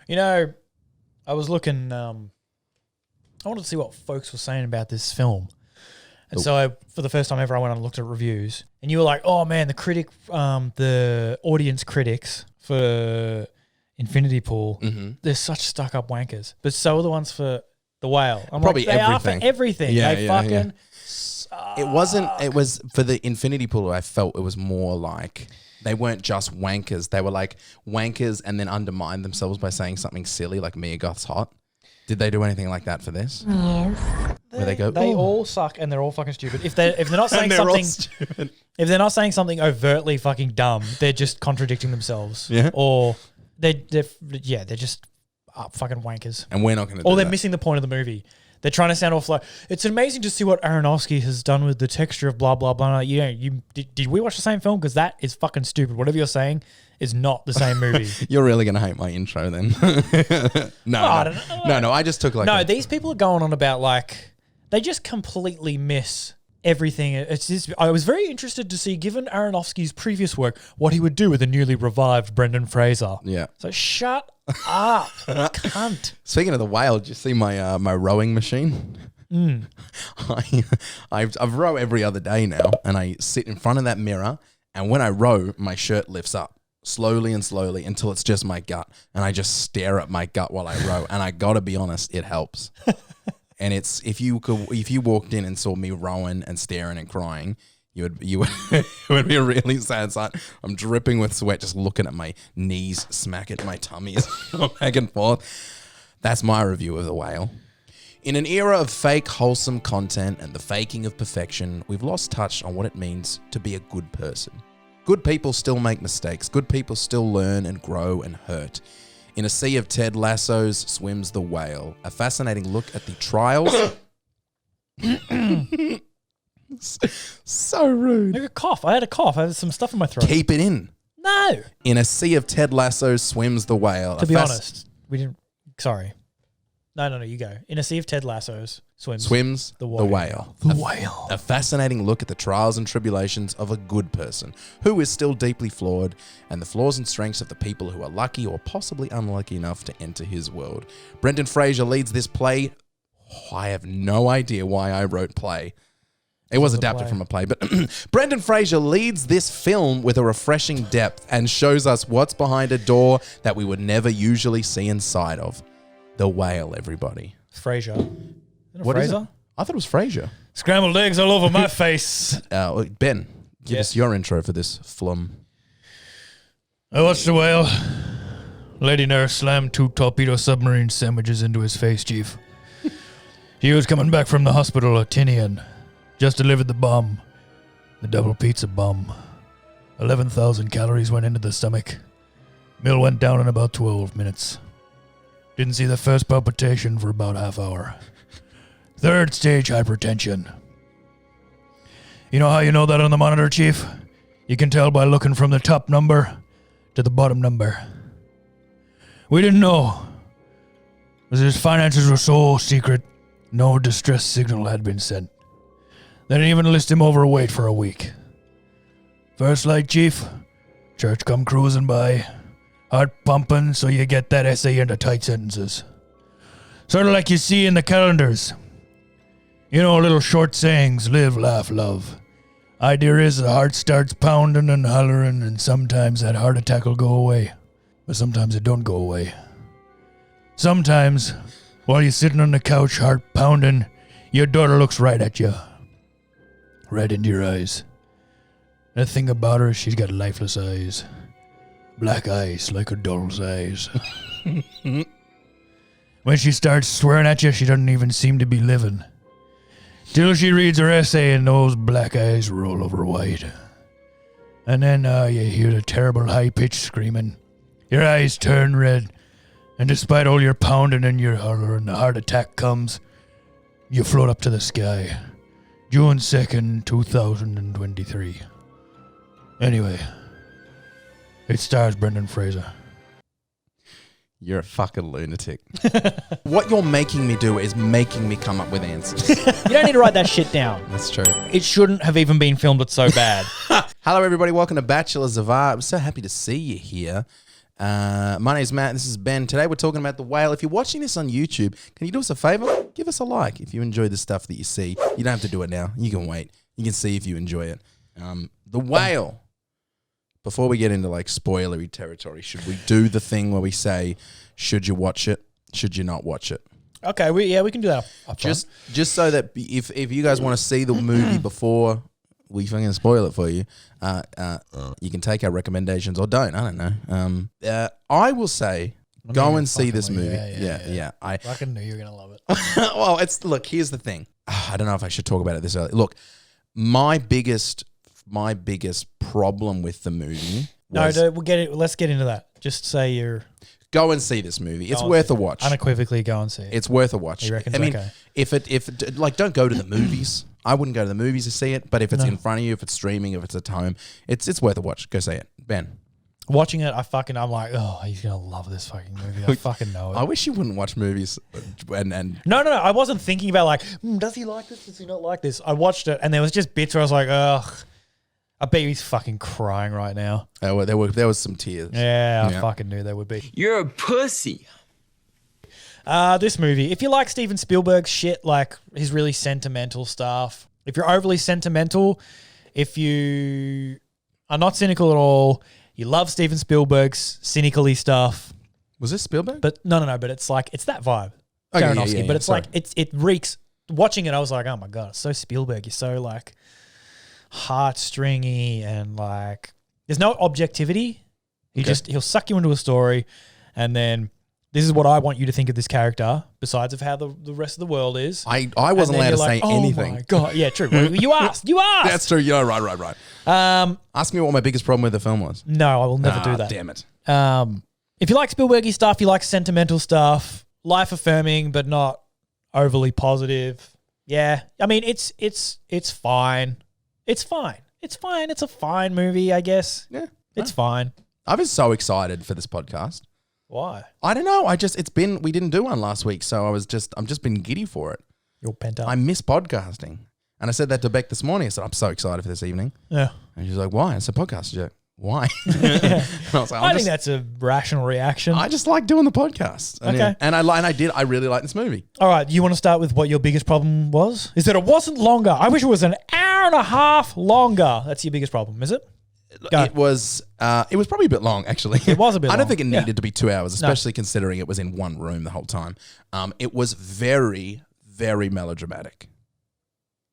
You know, I was looking. I wanted to see what folks were saying about this film, and so for the first time ever, I went and looked at reviews. And you were like, "Oh man, the audience critics for Infinity Pool, they're such stuck-up wankers." But so are the ones for The Whale. I'm Probably like, they everything. are for everything. Yeah, they yeah, fucking. It wasn't. It was for the Infinity Pool. I felt it was more like they weren't just wankers. They were like wankers and then undermined themselves by saying something silly like Mia Goth's hot. Did they do anything like that for this? Yes. Where they go, They "Ooh." all suck and they're all fucking stupid. If they're not saying And they're all something, stupid. if they're not saying something overtly fucking dumb, they're just contradicting themselves. Yeah. Or they're just fucking wankers. And we're not going to. Or do they're that. missing the point of the movie. They're trying to sound off like it's amazing to see what Aronofsky has done with the texture of blah blah blah. Did we watch the same film? Because that is fucking stupid. Whatever you're saying is not the same movie. You're really going to hate my intro then. No, I no. don't know. No, I just took like. No, these people are going on about like they just completely miss everything. It's just, I was very interested to see, given Aronofsky's previous work, what he would do with a newly revived Brendan Fraser. Yeah. So shut up, cunt. Speaking of The Whale, did you see my my rowing machine? I've row every other day now, and I sit in front of that mirror, and when I row, my shirt lifts up slowly and slowly until it's just my gut, and I just stare at my gut while I row, and I gotta be honest, it helps. And it's if you walked in and saw me rowing and staring and crying, you would it would be a really sad sight. I'm dripping with sweat just looking at my knees smack at my tummy as I go back and forth. That's my review of The Whale. In an era of fake wholesome content and the faking of perfection, we've lost touch on what it means to be a good person. Good people still make mistakes. Good people still learn and grow and hurt. In a sea of Ted Lassos swims the whale. A fascinating look at the trials. So rude. I had a cough. I had some stuff in my throat. Keep it in. No. In a sea of Ted Lassos swims the whale. To be honest, we didn't. Sorry. No, you go. In a sea of Ted Lassos swims the whale. The whale. A fascinating look at the trials and tribulations of a good person who is still deeply flawed and the flaws and strengths of the people who are lucky or possibly unlucky enough to enter his world. Brendan Fraser leads this play. I have no idea why I wrote play. It was adapted from a play, but Brendan Fraser leads this film with a refreshing depth and shows us what's behind a door that we would never usually see inside of. The Whale, everybody. Fraser. What is it? I thought it was Fraser. Scrambled eggs all over my face. Ben, give us your intro for this flum. I watched The Whale. Lady nurse slammed 2 torpedo submarine sandwiches into his face, Chief. He was coming back from the hospital at Tinian. Just delivered the bomb. The double pizza bomb. 11,000 calories went into the stomach. Mill went down in about 12 minutes. Didn't see the first palpitation for about half hour. 3rd stage hypertension. You know how you know that on the monitor, Chief? You can tell by looking from the top number to the bottom number. We didn't know, because his finances were so secret, no distress signal had been sent. They didn't even list him overweight for a week. First light, Chief. Church come cruising by. Heart pumping so you get that essay into tight sentences. Sort of like you see in the calendars. You know, little short sayings, live, laugh, love. Idea is the heart starts pounding and hollering, and sometimes that heart attack will go away. But sometimes it don't go away. Sometimes, while you're sitting on the couch, heart pounding, your daughter looks right at you. Right into your eyes. The thing about her, she's got lifeless eyes. Black eyes like a doll's eyes. When she starts swearing at you, she doesn't even seem to be living. Till she reads her essay and those black eyes roll over white. And then you hear the terrible high-pitched screaming. Your eyes turn red. And despite all your pounding and your hollering, the heart attack comes. You float up to the sky. June 2nd, 2023. Anyway, it stars Brendan Fraser. You're a fucking lunatic. What you're making me do is making me come up with answers. You don't need to write that shit down. That's true. It shouldn't have even been filmed. It's so bad. Hello, everybody. Welcome to Bachelors of Art. I'm so happy to see you here. My name's Matt. This is Ben. Today we're talking about The Whale. If you're watching this on YouTube, can you do us a favor? Give us a like if you enjoy the stuff that you see. You don't have to do it now. You can wait. You can see if you enjoy it. The Whale. Before we get into like spoilery territory, should we do the thing where we say, should you watch it? Should you not watch it? Okay, we can do that up front. Just so that if you guys want to see the movie before we fucking spoil it for you, you can take our recommendations or don't. I don't know. I will say, go and see this movie. Yeah. I fucking knew you were gonna love it. Well, look. Here's the thing. I don't know if I should talk about it this early. Look, my biggest problem with the movie. We'll get it. Let's get into that. Just say you're. Go and see this movie. It's worth a watch. Unequivocally, go and see it. It's worth a watch. You reckon? I mean, okay. if don't go to the movies. I wouldn't go to the movies to see it. But if it's in front of you, if it's streaming, if it's at home, it's worth a watch. Go see it, Ben. Watching it, I'm like, oh, he's gonna love this fucking movie. I fucking know it. I wish you wouldn't watch movies. And No. I wasn't thinking about like, does he like this? Does he not like this? I watched it, and there was just bits where I was like, ugh. I bet he's fucking crying right now. there was some tears. Yeah, I fucking knew there would be. You're a pussy. This movie, if you like Steven Spielberg's shit, like his really sentimental stuff, if you're overly sentimental, if you are not cynical at all, you love Steven Spielberg's cynically stuff. Was this Spielberg? But no, but it's like, it's that vibe. Okay, Aronofsky, but it's sorry. like, it reeks. Watching it, I was like, oh my God, it's so Spielberg. You're so like heartstringy and like, there's no objectivity. He'll suck you into a story, and then this is what I want you to think of this character, besides of how the rest of the world is. I wasn't allowed to say anything. Oh my God. Yeah, true. Well, you asked. That's true. Yeah, right. Ask me what my biggest problem with the film was. No, I will never do that. Damn it. If you like Spielbergy stuff, you like sentimental stuff, life affirming but not overly positive. Yeah, I mean it's fine. It's fine. It's a fine movie, I guess. Yeah, it's fine. I've been so excited for this podcast. Why? I don't know. We didn't do one last week, so I'm just been giddy for it. You're pent up. I miss podcasting. And I said that to Beck this morning. I said, I'm so excited for this evening. Yeah. And she's like, why? It's a podcast. She's like, why? And I was like, I think that's a rational reaction. I just like doing the podcast. And okay. I really like this movie. All right. You want to start with what your biggest problem was? Is that it wasn't longer. I wish it was an hour and a half longer. That's your biggest problem, is it? Go. It was probably a bit long, actually. It was a bit I don't long. think it needed to be 2 hours, especially considering it was in one room the whole time. It was very, very melodramatic.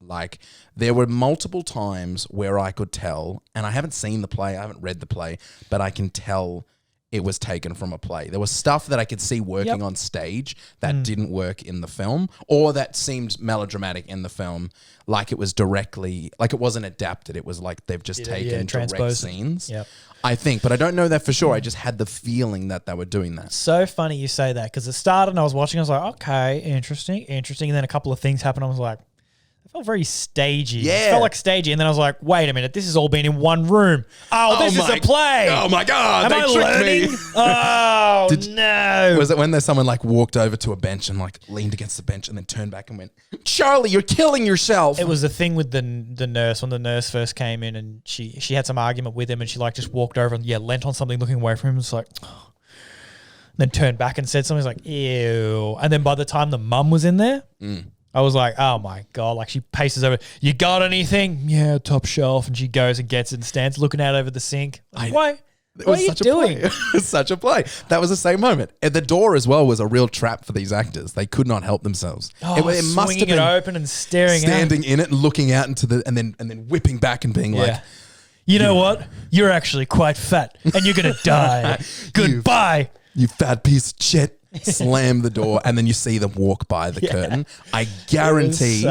Like, there were multiple times where I could tell, and I haven't seen the play, I haven't read the play, but I can tell it was taken from a play. There was stuff that I could see working on stage that didn't work in the film, or that seemed melodramatic in the film, like it was directly, like it wasn't adapted. It was like they've just taken direct scenes. Yep. I think, but I don't know that for sure. I just had the feeling that they were doing that. So funny you say that, because it started and I was watching, I was like, okay, interesting. And then a couple of things happened. I was like, it felt very stagey. Yeah. It felt like stagey. And then I was like, wait a minute, this has all been in one room. Oh, this is a play. Oh my God, Am I learning? me. Oh, no. Was it when there's someone like walked over to a bench and like leaned against the bench and then turned back and went, Charlie, you're killing yourself? It was the thing with the nurse, when the nurse first came in and she had some argument with him, and she like just walked over and leant on something looking away from him. It's like, then turned back and said something. It's like, ew. And then by the time the mum was in there, I was like, oh my God. Like, she paces over, you got anything? Yeah, top shelf. And she goes and gets it and stands looking out over the sink. Like, why? What are you doing? It was such a play. That was the same moment. And the door as well was a real trap for these actors. They could not help themselves. Oh, it must have been open and standing in it and looking out into the, and then whipping back and being like, you know what? You're actually quite fat and you're going to die. Goodbye. You fat piece of shit. Slam the door, and then you see them walk by the curtain. I guarantee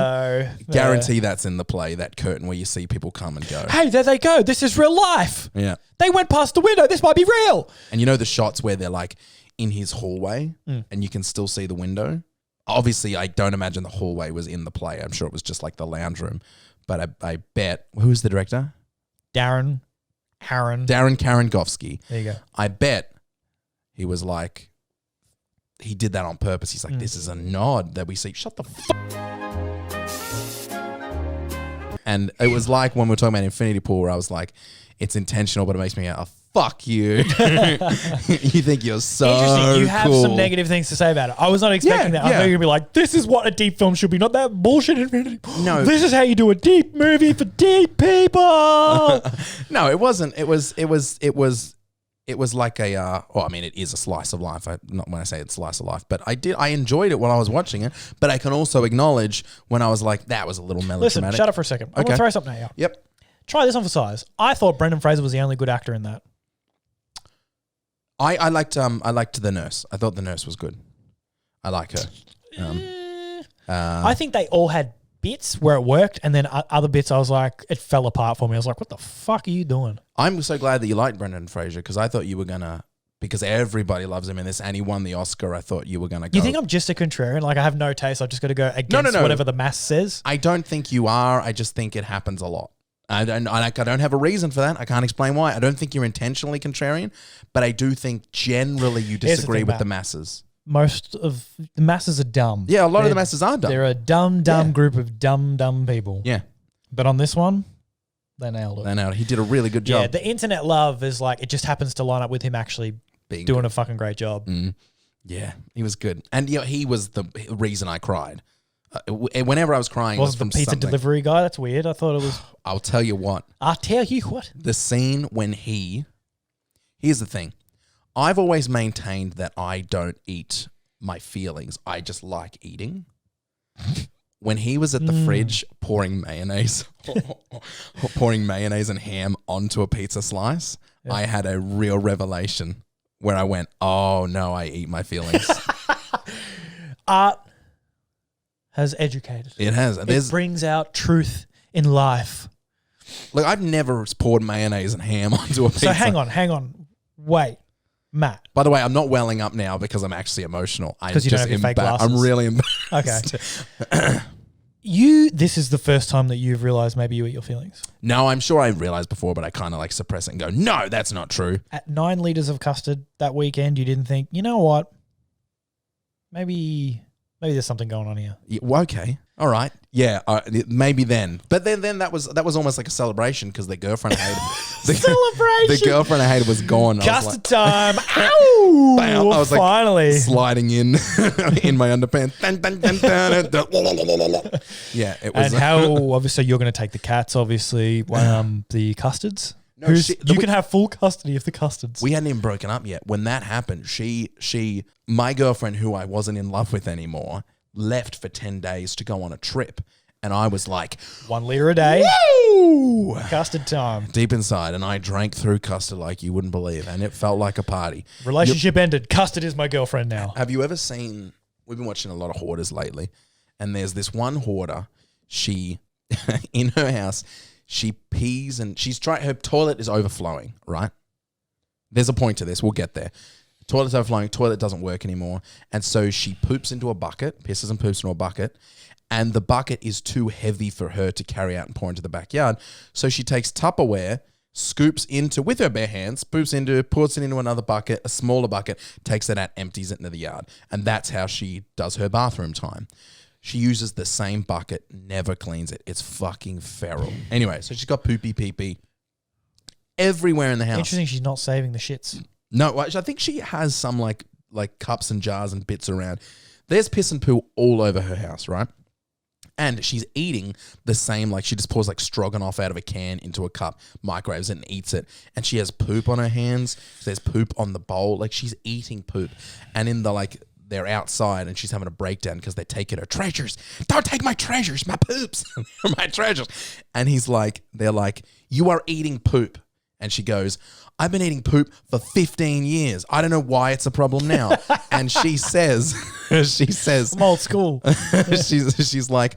that's in the play, that curtain where you see people come and go. Hey, there they go. This is real life. Yeah. They went past the window. This might be real. And you know the shots where they're like in his hallway and you can still see the window? Obviously, I don't imagine the hallway was in the play. I'm sure it was just like the lounge room. But I bet, who's the director? Darren Karangowski. There you go. I bet he was like, he did that on purpose. He's like, this is a nod that we see. Shut the fuck. And it was like when we were talking about Infinity Pool, where I was like, it's intentional, but it makes me a fuck you. You think you're so Interesting. You have cool. some negative things to say about it. I was not expecting that. I thought you were going to be like, this is what a deep film should be, not that bullshit Infinity. No. This is how you do a deep movie for deep people. No, it wasn't. It was like a, well, I mean, it is a slice of life. Not when I say it's slice of life, but I enjoyed it while I was watching it. But I can also acknowledge when I was like, that was a little melodramatic. Listen, shut up for a second. I'm going to throw something at you. Yep. Try this on for size. I thought Brendan Fraser was the only good actor in that. I liked the nurse. I thought the nurse was good. I like her. I think they all had bits where it worked, and then other bits I was like, it fell apart for me. I was like, what the fuck are you doing? I'm so glad that you liked Brendan Fraser because I thought you were gonna, because everybody loves him in this and he won the Oscar. I thought you were gonna go. You think I'm just a contrarian? Like I have no taste. I've just got to go against whatever the mass says. I don't think you are. I just think it happens a lot. I don't have a reason for that. I can't explain why. I don't think you're intentionally contrarian, but I do think generally you disagree with the masses. Most of the masses are dumb. Yeah, a lot of the masses are dumb. They're a dumb group of dumb people. Yeah. But on this one, they nailed it. He did a really good job. Yeah, the internet love is like, it just happens to line up with him actually doing a fucking great job. Yeah, he was good. And he was the reason I cried. Whenever I was crying, Was the pizza delivery guy? That's weird. I thought it was. I'll tell you what. The scene when here's the thing. I've always maintained that I don't eat my feelings. I just like eating. When he was at the fridge pouring mayonnaise and ham onto a pizza slice, I had a real revelation where I went, oh no, I eat my feelings. Art has educated. It has. It brings out truth in life. Look, I've never poured mayonnaise and ham onto a pizza. So hang on. Wait, Matt. By the way, I'm not welling up now because I'm actually emotional. Because you don't have your fake glasses. I'm really embarrassed. Okay. This is the first time that you've realized maybe you eat your feelings. No, I'm sure I realized before, but I kind of like suppress it and go, no, that's not true. At 9 liters of custard that weekend, you didn't think, you know what? Maybe there's something going on here. Yeah, well, okay. All right. Yeah, maybe then. But then that was almost like a celebration because the girlfriend I hated. Celebration. The girlfriend I hated was gone. Custard time. Ow! Bam, I was finally like sliding in my underpants. Yeah, it was. And how obviously you're going to take the cats, obviously, the custards. No, you can have full custody of the custards. We hadn't even broken up yet. When that happened, my girlfriend, who I wasn't in love with anymore, left for 10 days to go on a trip. And I was like, 1 liter a day. Woo! Custard time. Deep inside. And I drank through custard like you wouldn't believe. And it felt like a party. Relationship ended. Custard is my girlfriend now. Have you ever seen, we've been watching a lot of hoarders lately. And there's this one hoarder. She, in her house, she pees and her toilet is overflowing, right? There's a point to this. We'll get there. Toilet's overflowing. Toilet doesn't work anymore. And so she poops into a bucket, pisses and poops into a bucket. And the bucket is too heavy for her to carry out and pour into the backyard. So she takes Tupperware, scoops into, with her bare hands, pours it into another bucket, a smaller bucket, takes it out, empties it into the yard. And that's how she does her bathroom time. She uses the same bucket, never cleans it. It's fucking feral. Anyway, so she's got poopy pee-pee everywhere in the house. Interesting she's not saving the shits. No, I think she has some like cups and jars and bits around. There's piss and poo all over her house, right? And she's eating the same, like she just pours like stroganoff out of a can into a cup, microwaves it and eats it. And she has poop on her hands. There's poop on the bowl. Like she's eating poop. And in the they're outside and she's having a breakdown because they're taking her treasures. Don't take my treasures, my poops, my treasures. And they're like, you are eating poop. And she goes, I've been eating poop for 15 years. I don't know why it's a problem now. And she says, I'm old school. she's like,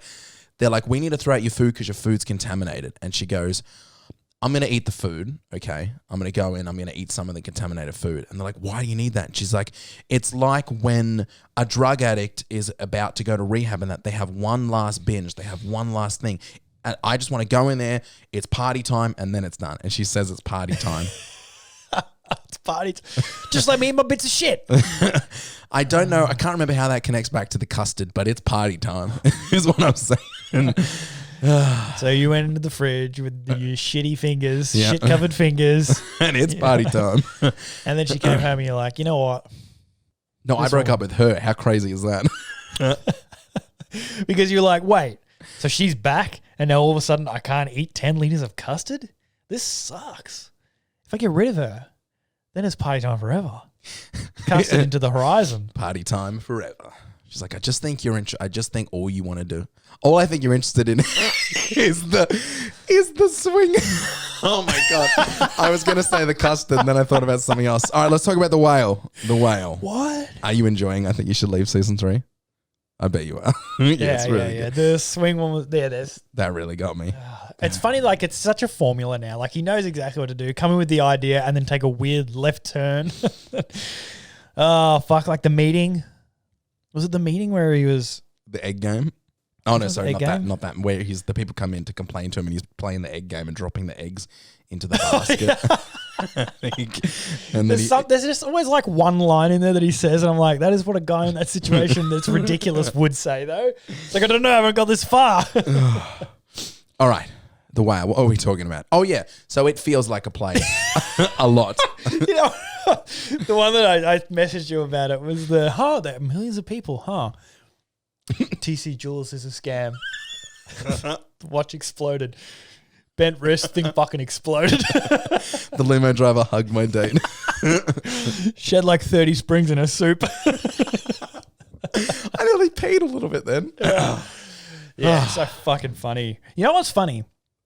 they're like, we need to throw out your food because your food's contaminated. And she goes, I'm going to eat the food, okay? I'm going to go in, I'm going to eat some of the contaminated food. And they're like, why do you need that? And she's like, it's like when a drug addict is about to go to rehab and that they have one last binge, they have one last thing. And I just want to go in there, it's party time, and then it's done. And she says it's party time. It's party time. Just let me eat my bits of shit. I don't know. I can't remember how that connects back to the custard, but it's party time is what I'm saying. So you went into the fridge with your shitty fingers, Yeah. shit-covered fingers. And it's party time. And then she came home and you're like, you know what? No, I This broke one- up with her. How crazy is that? Because you're like, wait, so she's back and now all of a sudden I can't eat 10 liters of custard? This sucks. If I get rid of her, then it's party time forever. Custard into the horizon. Party time forever. She's like, I just think I just think all you want to do. All I think you're interested in is the swing. Oh my God. I was going to say the custard and then I thought about something else. All right, let's talk about the whale. The whale. What? Are you enjoying? I think you should leave season 3. I bet you are. It's really good. The swing one was there. That really got me. It's funny, like it's such a formula now. Like he knows exactly what to do. Come in with the idea and then take a weird left turn. Oh fuck! Like the meeting. Was it the meeting where he was? The egg game? Oh, no, sorry, Egg not that. game? Not that. Where the people come in to complain to him and he's playing the egg game and dropping the eggs into the basket. And then There's just always like one line in there that he says, and I'm like, that is what a guy in that situation that's ridiculous would say, though. It's like, I don't know, I haven't got this far. all right. The whale. What are we talking about? Oh, yeah. So it feels like a play a lot. You know, the one that I messaged you about it was there are millions of people, huh? TC Jules is a scam. The watch exploded. Bent wrist, thing fucking exploded. The limo driver hugged my date. She had like 30 springs in her soup. I nearly peed a little bit then. Yeah, so fucking funny. You know what's funny?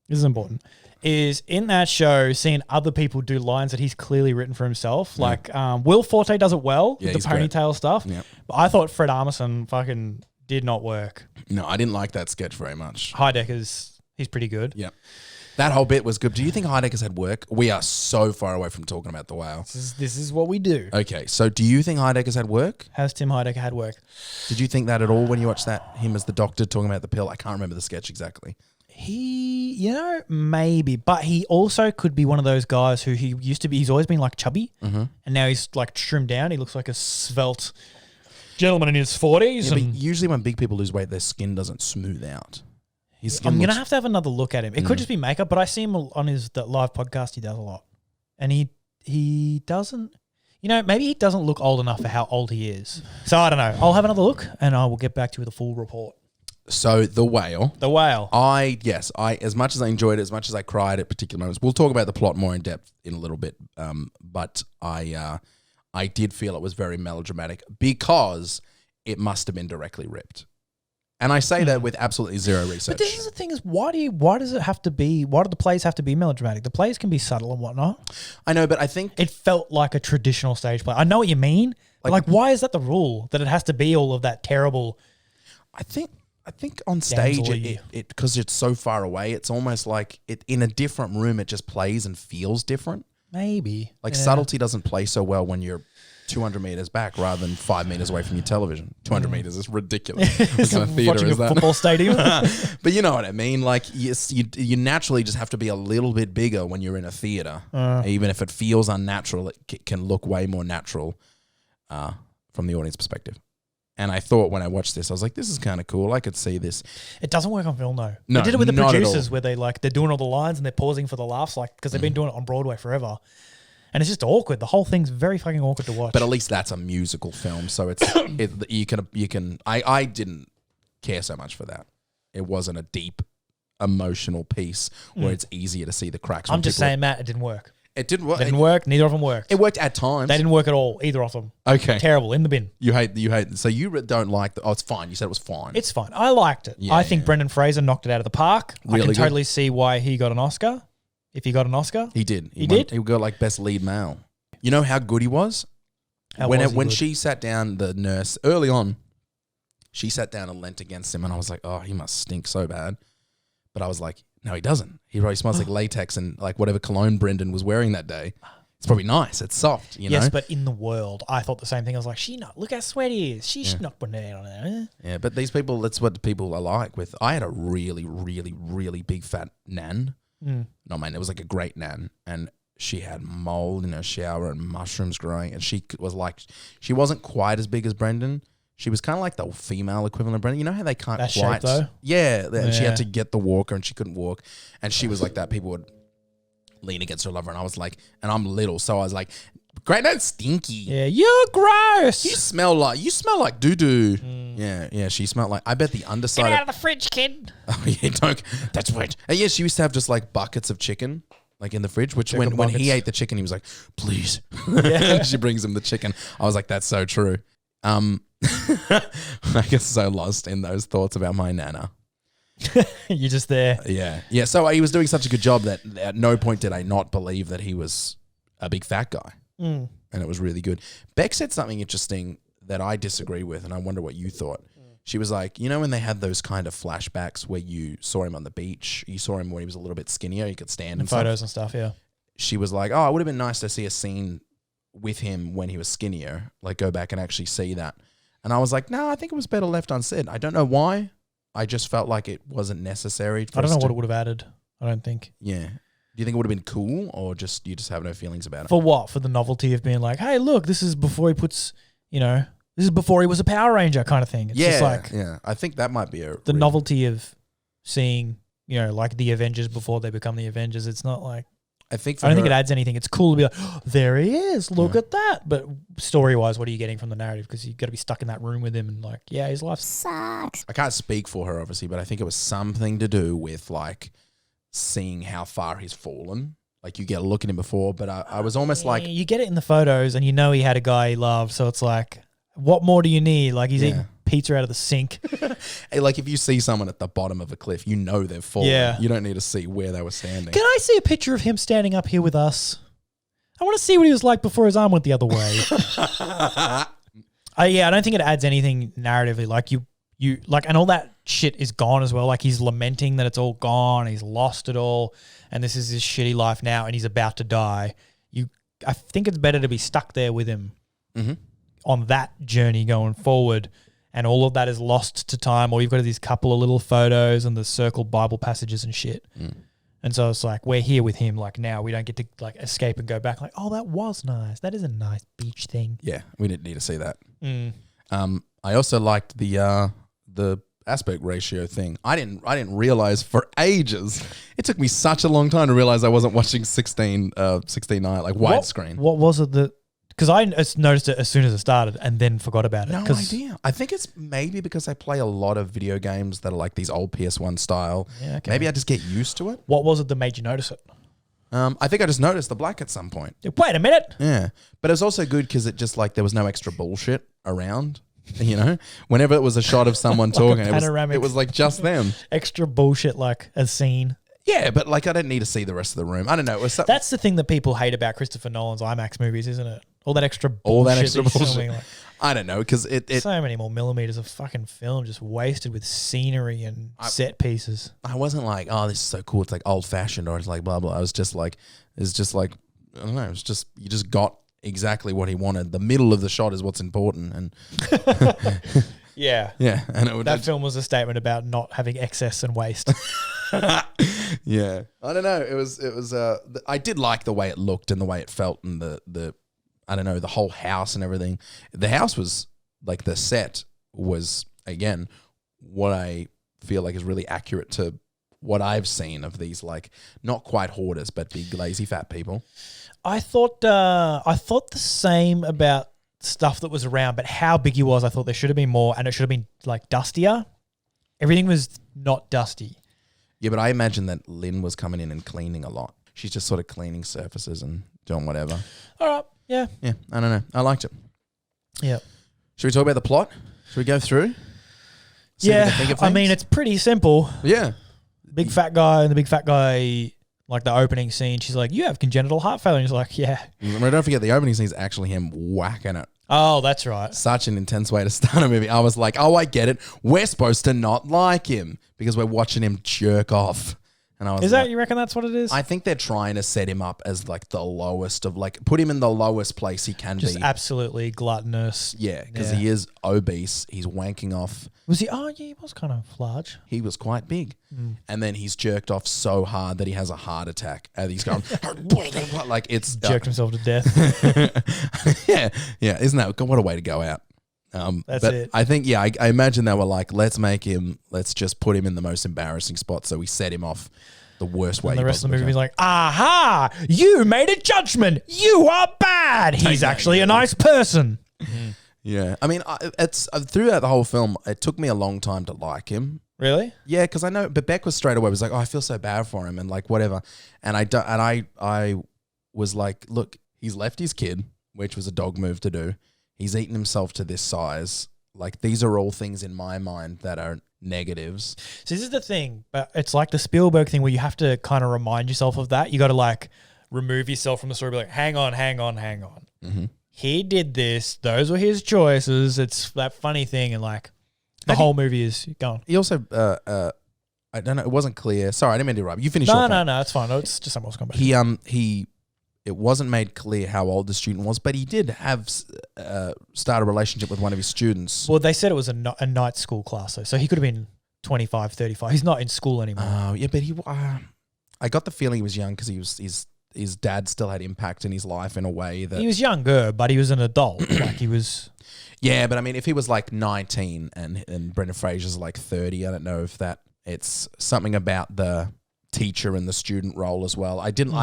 This is important. Is in that show, seeing other people do lines that he's clearly written for himself. Like Will Forte does it well with the he's great. ponytail stuff. Yep. But I thought Fred Armisen fucking did not work. No, I didn't like that sketch very much. Heidecker's, he's pretty good. Yeah. That whole bit was good. Do you think Heidecker's had work? We are so far away from talking about the whale. This is what we do. Okay, so do you think Heidecker's had work? Has Tim Heidecker had work? Did you think that at all when you watched that? Him as the doctor talking about the pill? I can't remember the sketch exactly. He, maybe. But he also could be one of those guys who he used to be. He's always been like chubby. And now he's like trimmed down. He looks like a svelte gentleman in his 40s. Yeah, but usually when big people lose weight, their skin doesn't smooth out. His skin I'm going to looks- have another look at him. It could just be makeup, but I see him on the live podcast. He does a lot. And he doesn't, maybe he doesn't look old enough for how old he is. So I don't know. I'll have another look and I will get back to you with a full report. So the whale. The whale. I as much as I enjoyed it, as much as I cried at particular moments, we'll talk about the plot more in depth in a little bit. But I did feel it was very melodramatic because it must have been directly ripped. And I say that with absolutely zero research. But this is the thing: is why does it have to be? Why do the plays have to be melodramatic? The plays can be subtle and whatnot. I know, but I think It felt like a traditional stage play. I know what you mean. Like why is that the rule that it has to be all of that terrible? I think on stage Damsel-y. it because it's so far away, it's almost like it in a different room. It just plays and feels different. Maybe Like subtlety doesn't play so well when you're 200 meters back rather than 5 meters away from your television. 200 meters is ridiculous. What kind of theater watching is a that? football stadium. But you know what I mean. Like yes, you naturally just have to be a little bit bigger when you're in a theater. Even if it feels unnatural, it can look way more natural from the audience perspective. And I thought when I watched this, I was like, this is kind of cool. I could see this. It doesn't work on film though. No, they did it with the not at producers all. where they're doing all the lines and they're pausing for the laughs, like because they've been doing it on Broadway forever, and it's just awkward. The whole thing's very fucking awkward to watch. But at least that's a musical film, so it's you can. I didn't care so much for that. It wasn't a deep emotional piece where it's easier to see the cracks. I'm just saying, Matt, it didn't work. It didn't work. It didn't work. Neither of them worked. It worked at times. They didn't work at all. Either of them. Okay. Terrible. In the bin. You hate. So you don't like the. Oh, it's fine. You said it was fine. It's fine. I liked it. Yeah, I think yeah. Brendan Fraser knocked it out of the park. I Really can good. totally see why he got an Oscar. If he got an Oscar. He did. He did? He got like best lead male. You know how good he was? How was he when good? she sat down, the nurse early on, she sat down and leant against him, and I was like, oh, he must stink so bad. But I was like, no, he doesn't. He probably smells like latex and like whatever cologne Brendan was wearing that day. It's probably nice. It's soft, you know? Yes, but in the world, I thought the same thing. I was like, look how sweaty he is. She's not putting it on there. Yeah, but these people, that's what the people are like with. I had a really, really, really big fat nan. No, man, it was like a great nan. And she had mold in her shower and mushrooms growing. And she was like, she wasn't quite as big as Brendan, She was kind of like the female equivalent of Brenda. You know how they can't That shape, quite. though? Yeah, and she Yeah. had to get the walker and she couldn't walk. And she was like that. People would lean against her lover. And I was like, and I'm little. So I was like, great, that's stinky. Yeah, you're gross. You smell like doo-doo. Yeah, she smelled like, I bet the underside. Get out of the fridge, kid. Oh, yeah, don't. That's weird. And yeah, she used to have just like buckets of chicken, like in the fridge, which when buckets. he ate the chicken, he was like, please. Yeah. She brings him the chicken. I was like, that's so true. I get so lost in those thoughts about my nana. You're just there. Yeah. So he was doing such a good job that at no point did I not believe that he was a big fat guy. And it was really good. Beck said something interesting that I disagree with, and I wonder what you thought. She was like, you know, when they had those kind of flashbacks where you saw him on the beach, you saw him when he was a little bit skinnier, you could stand and Photos and stuff, yeah. She was like, oh, it would have been nice to see a scene with him when he was skinnier, like go back and actually see that. And I was like, no, I think it was better left unsaid. I don't know why. I just felt like it wasn't necessary. I don't know what it would have added. I don't think. Yeah. Do you think it would have been cool, or just you just have no feelings about it? For what? For the novelty of being like, hey, look, this is before he puts, this is before he was a Power Ranger kind of thing. It's just like yeah. I think that might be the novelty of seeing, like the Avengers before they become the Avengers. It's not like, I don't think it adds anything. It's cool to be like, oh, there he is. Look at that. But story-wise, what are you getting from the narrative? Because you've got to be stuck in that room with him and like, yeah, his life sucks. I can't speak for her, obviously, but I think it was something to do with like seeing how far he's fallen. Like you get a look at him before, but I was almost like... You get it in the photos and you know he had a guy he loved. So it's like, what more do you need? Like he's eating pizza out of the sink. Hey, like if you see someone at the bottom of a cliff, you know they've fallen. Yeah. You don't need to see where they were standing. Can I see a picture of him standing up here with us? I want to see what he was like before his arm went the other way. I don't think it adds anything narratively. Like you like, and all that shit is gone as well. Like he's lamenting that it's all gone. He's lost it all. And this is his shitty life now. And he's about to die. I think it's better to be stuck there with him on that journey going forward. And all of that is lost to time. Or you've got these couple of little photos and the circled Bible passages and shit. And so it's like, we're here with him. Like now we don't get to like escape and go back. Like, oh, that was nice. That is a nice beach thing. Yeah, we didn't need to see that. I also liked the aspect ratio thing. I didn't realize for ages. It took me such a long time to realize I wasn't watching 16:9 like widescreen. What was it that? Because I noticed it as soon as it started and then forgot about it. No idea. I think it's maybe because I play a lot of video games that are like these old PS1 style. Yeah, okay. Maybe I just get used to it. What was it that made you notice it? I think I just noticed the black at some point. Wait a minute. Yeah. But it was also good because it just like there was no extra bullshit around. You know, whenever it was a shot of someone Like talking, panoramic. it was like just them. Extra bullshit like a scene. Yeah, but like I didn't need to see the rest of the room. I don't know. It was That's the thing that people hate about Christopher Nolan's IMAX movies, isn't it? All that extra bullshit. He's filming, like, I don't know because it so many more millimeters of fucking film just wasted with scenery and set pieces. I wasn't like, oh, this is so cool. It's like old fashioned or it's like blah blah. I was just like, it's just like I don't know. It's just you just got exactly what he wanted. The middle of the shot is what's important, and yeah, and that film was a statement about not having excess and waste. Yeah, I don't know. It was. I did like the way it looked and the way it felt, and the I don't know, the whole house and everything. The house was like the set was again what I feel like is really accurate to what I've seen of these like not quite hoarders but big lazy fat people. I thought the same about stuff that was around, but how big he was, I thought there should have been more, and it should have been like dustier. Everything was not dusty. Yeah, but I imagine that Lynn was coming in and cleaning a lot. She's just sort of cleaning surfaces and doing whatever. All right, yeah. Yeah, I don't know. I liked it. Yeah. Should we talk about the plot? Should we go through? See what they think of I things? mean, it's pretty simple. Yeah. Big fat guy, and the big fat guy, like the opening scene, she's like, you have congenital heart failure. And he's like, yeah. Don't forget, the opening scene is actually him whacking it. Oh, that's right. Such an intense way to start a movie. I was like, oh, I get it. We're supposed to not like him because we're watching him jerk off. And I was Is that, you reckon that's what it is? I think they're trying to set him up as like the lowest of like, put him in the lowest place he can Just be. absolutely gluttonous. Yeah, because he is obese. He's wanking off. Was he? Oh, yeah, he was kind of large. He was quite big. And then he's jerked off so hard that he has a heart attack. And he's going, like it's... Jerked himself to death. yeah. Isn't that... What a way to go out. That's but it. I think, I imagine they were like, let's just put him in the most embarrassing spot. So we set him off the worst way. And the rest of the possibly movie is can. like, aha, you made a judgment. You are bad. He's actually a nice person. Yeah. I mean, it's throughout the whole film, it took me a long time to like him. Really? Yeah, because I know, but Beck was straight away was like, oh, I feel so bad for him and like whatever. And I was like, look, he's left his kid, which was a dog move to do. He's eaten himself to this size. Like, these are all things in my mind that are negatives. So this is the thing, but it's like the Spielberg thing where you have to kind of remind yourself of that. You got to like remove yourself from the story, be like, hang on. Mm-hmm. He did this. Those were his choices. It's that funny thing. And like the whole movie is gone. He also, I don't know, it wasn't clear. Sorry, I didn't mean to interrupt. You finished. No, it's fine. No, it's just something else coming. It wasn't made clear how old the student was, but he did have start a relationship with one of his students. Well, they said it was a night school class, though. So he could have been 25, 35. He's not in school anymore. Oh, yeah, but I got the feeling he was young because his dad still had impact in his life in a way that... He was younger, but he was an adult. Like he was... Yeah, but I mean, if he was like 19 and Brendan Fraser's like 30, I don't know if it's something about the teacher and the student role as well. I didn't,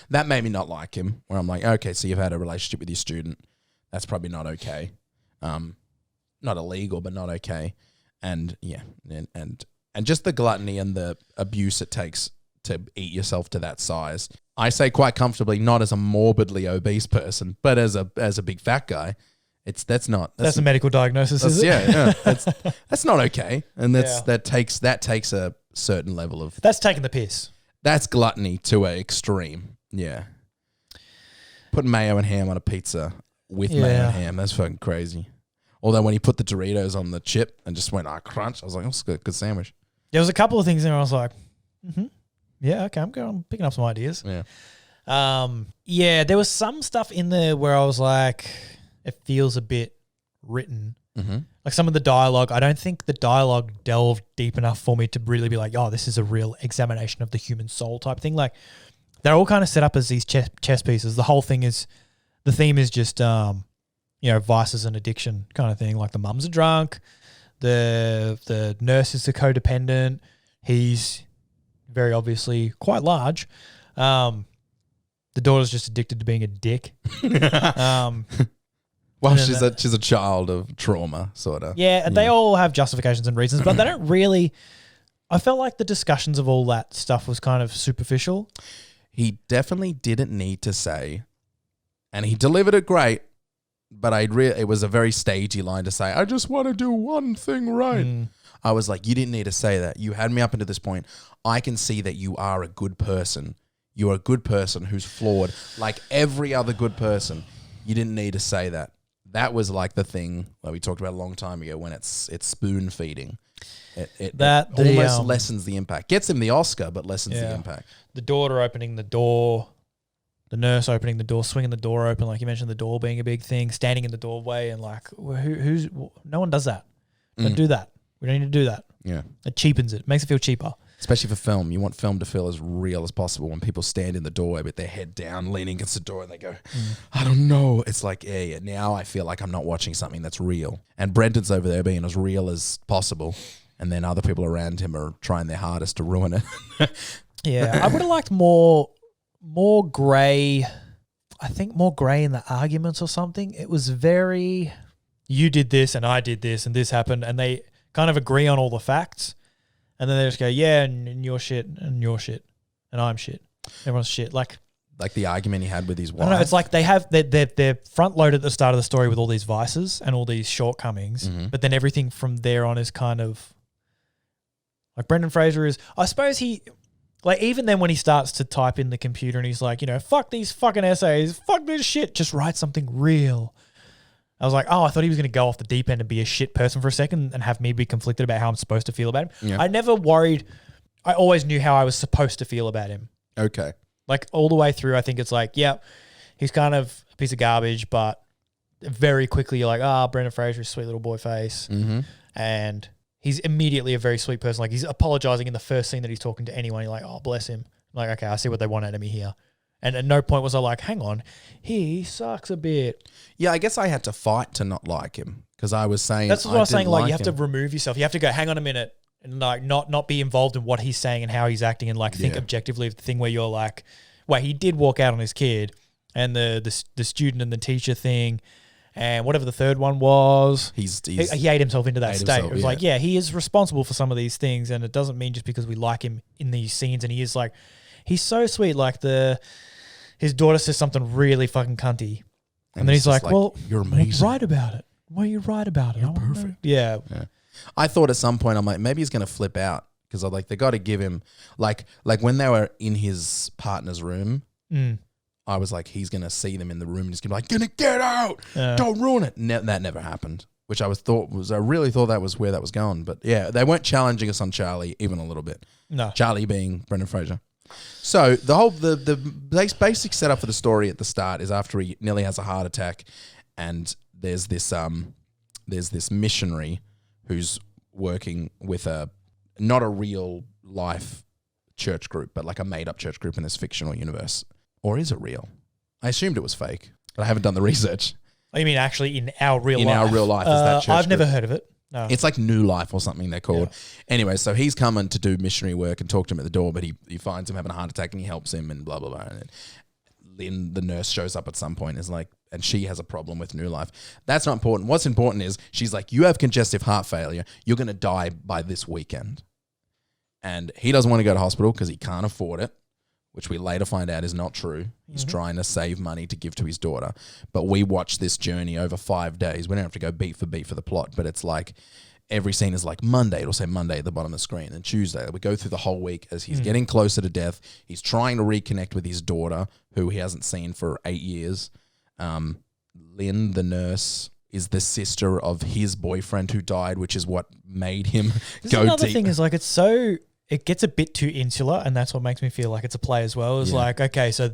that made me not like him, where I'm like, okay, so you've had a relationship with your student. That's probably not okay. Not illegal, but not okay. And yeah, and just the gluttony and the abuse it takes to eat yourself to that size. I say quite comfortably, not as a morbidly obese person, but as a big fat guy. That's a medical diagnosis, is it? Yeah. That's not okay. And that takes a certain level of... That's taking the piss. That's gluttony to an extreme. Yeah. Put mayo and ham on a pizza with mayo and ham. That's fucking crazy. Although when he put the Doritos on the chip and just went, crunch, I was like, oh, it's a good sandwich. There was a couple of things there where I was like, yeah, okay, I'm picking up some ideas. Yeah. There was some stuff in there where I was like, it feels a bit written. Mm-hmm. Like some of the dialogue, I don't think the dialogue delved deep enough for me to really be like, oh, this is a real examination of the human soul type thing. Like they're all kind of set up as these chess pieces. The whole thing is, the theme is just, vices and addiction kind of thing. Like the mum's a drunk, the nurse is a codependent. He's very obviously quite large. The daughter's just addicted to being a dick. Well, she's a child of trauma, sort of. Yeah, and they all have justifications and reasons, but they don't really... I felt like the discussions of all that stuff was kind of superficial. He definitely didn't need to say, and he delivered it great, but it was a very stagey line to say, I just want to do one thing right. I was like, you didn't need to say that. You had me up until this point. I can see that you are a good person. You're a good person who's flawed, like every other good person. You didn't need to say that. That was like the thing that we talked about a long time ago when it's spoon feeding. It almost lessens the impact. Gets him the Oscar, but lessens the impact. The daughter opening the door, the nurse opening the door, swinging the door open, like you mentioned, the door being a big thing, standing in the doorway, and like, no one does that. Don't do that. We don't need to do that. Yeah. It cheapens it. Makes it feel cheaper. Especially for film. You want film to feel as real as possible when people stand in the doorway with their head down, leaning against the door, and they go, I don't know. It's like, yeah, now I feel like I'm not watching something that's real. And Brendan's over there being as real as possible. And then other people around him are trying their hardest to ruin it. Yeah. I would have liked more grey. I think more grey in the arguments or something. It was very, you did this and I did this and this happened. And they kind of agree on all the facts. And then they just go, yeah, and you're shit, and you're shit, and I'm shit. Everyone's shit. Like the argument he had with his wife. I don't know. It's like they have they're front loaded at the start of the story with all these vices and all these shortcomings, but then everything from there on is kind of like Brendan Fraser is. I suppose he like even then when he starts to type in the computer and he's like, fuck these fucking essays, fuck this shit, just write something real. I was like, oh, I thought he was going to go off the deep end and be a shit person for a second and have me be conflicted about how I'm supposed to feel about him. Yeah. I never worried. I always knew how I was supposed to feel about him. Okay. Like all the way through, I think it's like, yeah, he's kind of a piece of garbage, but very quickly you're like, Brendan Fraser, sweet little boy face. Mm-hmm. And he's immediately a very sweet person. Like he's apologizing in the first scene that he's talking to anyone. You're like, oh, bless him. I'm like, okay, I see what they want out of me here. And at no point was I like, hang on, he sucks a bit. Yeah, I guess I had to fight to not like him because I was saying That's what I was saying. Like, you have him. to remove yourself. You have to go, hang on a minute, and like not be involved in what he's saying and how he's acting, and like think objectively of the thing where you're like, wait, he did walk out on his kid, and the student and the teacher thing, and whatever the third one was, he ate himself into that state. It was like, yeah, he is responsible for some of these things, and it doesn't mean just because we like him in these scenes, and he is like, he's so sweet. Like his daughter says something really fucking cunty, and then he's like, well, you're amazing. Write about it. Why are you right about it? You're perfect. Yeah. I thought at some point, I'm like, maybe he's going to flip out because I'm like, they got to give him like when they were in his partner's room, I was like, he's going to see them in the room and he's going to be like, gonna get out. Don't ruin it. That never happened, which I really thought that was where that was going. But yeah, they weren't challenging us on Charlie even a little bit. No. Charlie being Brendan Fraser. So the basic setup for the story at the start is after he nearly has a heart attack, and there's this missionary who's working with not a real life church group, but like a made up church group in this fictional universe. Or is it real? I assumed it was fake, but I haven't done the research. Oh, you mean actually in our real life? In our real life, is that church I've never group. heard of it. No. It's like New Life or something they're called. Yeah. Anyway, so he's coming to do missionary work and talk to him at the door, but he finds him having a heart attack and he helps him and blah, blah, blah. And then Lynn, the nurse, shows up at some point and she has a problem with New Life. That's not important. What's important is she's like, you have congestive heart failure. You're going to die by this weekend. And he doesn't want to go to hospital because he can't afford it, which we later find out is not true. He's trying to save money to give to his daughter. But we watch this journey over 5 days. We don't have to go beat for beat for the plot, but it's like every scene is like Monday. It'll say Monday at the bottom of the screen. And Tuesday, we go through the whole week as he's getting closer to death. He's trying to reconnect with his daughter, who he hasn't seen for 8 years. Lynn, the nurse, is the sister of his boyfriend who died, which is what made him go another deep. Thing is like, it gets a bit too insular, and that's what makes me feel like it's a play as well. It's like, okay, so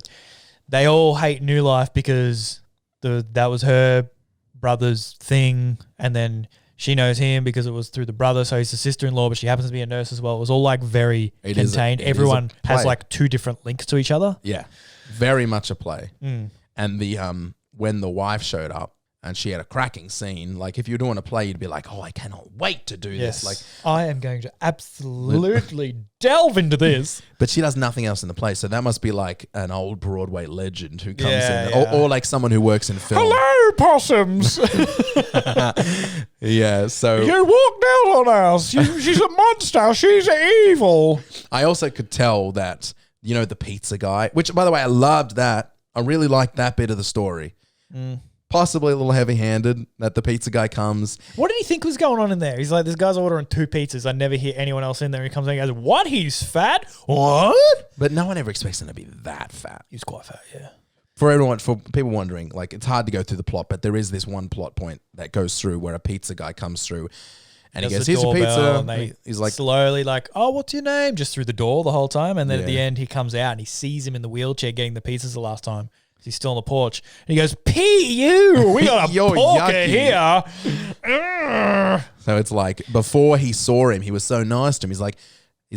they all hate New Life because that was her brother's thing, and then she knows him because it was through the brother, so he's the sister-in-law, but she happens to be a nurse as well. It was all like very contained. Everyone has like two different links to each other. Yeah, very much a play. And the when the wife showed up, and she had a cracking scene. Like, if you're doing a play, you'd be like, oh, I cannot wait to do this. Like, I am going to absolutely delve into this. But she does nothing else in the play. So that must be like an old Broadway legend who comes in. Or like someone who works in film. Hello, possums. Yeah, so... You walked out on us. She's a monster. She's evil. I also could tell that, the pizza guy, which, by the way, I loved that. I really liked that bit of the story. Possibly a little heavy-handed that the pizza guy comes. What did he think was going on in there? He's like, this guy's ordering 2 pizzas. I never hear anyone else in there. He comes in and goes, what? He's fat? What? But no one ever expects him to be that fat. He's quite fat, yeah. For people wondering, like, it's hard to go through the plot, but there is this one plot point that goes through where a pizza guy comes through and he goes, here's your pizza. And he's like, slowly like, oh, what's your name? Just through the door the whole time. And then at the end, he comes out and he sees him in the wheelchair getting the pizzas the last time. He's still on the porch. And he goes, P.U. We got a porker here. So it's like, before he saw him, he was so nice to him. He's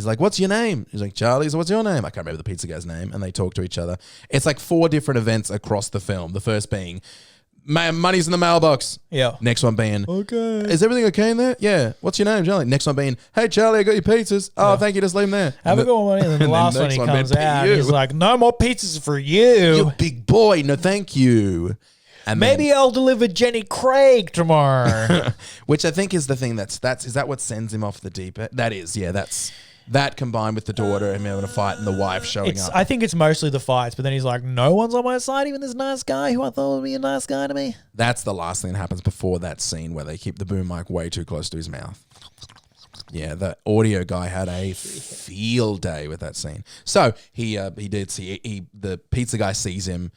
like, what's your name? He's like, Charlie. So what's your name? I can't remember the pizza guy's name. And they talk to each other. It's like 4 different events across the film. The first being, money's in the mailbox. Yeah. Next one being, okay. Is everything okay in there? Yeah. What's your name, Charlie? Next one being, hey, Charlie, I got your pizzas. Oh, thank you. Just leave them there. Have a good one. And then the last one, he comes out. He's like, no more pizzas for you. You big boy. No, thank you. And maybe I'll deliver Jenny Craig tomorrow. Which I think is the thing is that what sends him off the deep end? That is, yeah, that combined with the daughter and having a fight and the wife showing up. I think it's mostly the fights, but then he's like, no one's on my side, even this nice guy who I thought would be a nice guy to me. That's the last thing that happens before that scene where they keep the boom mic way too close to his mouth. Yeah, the audio guy had a field day with that scene. So he did see the pizza guy sees him.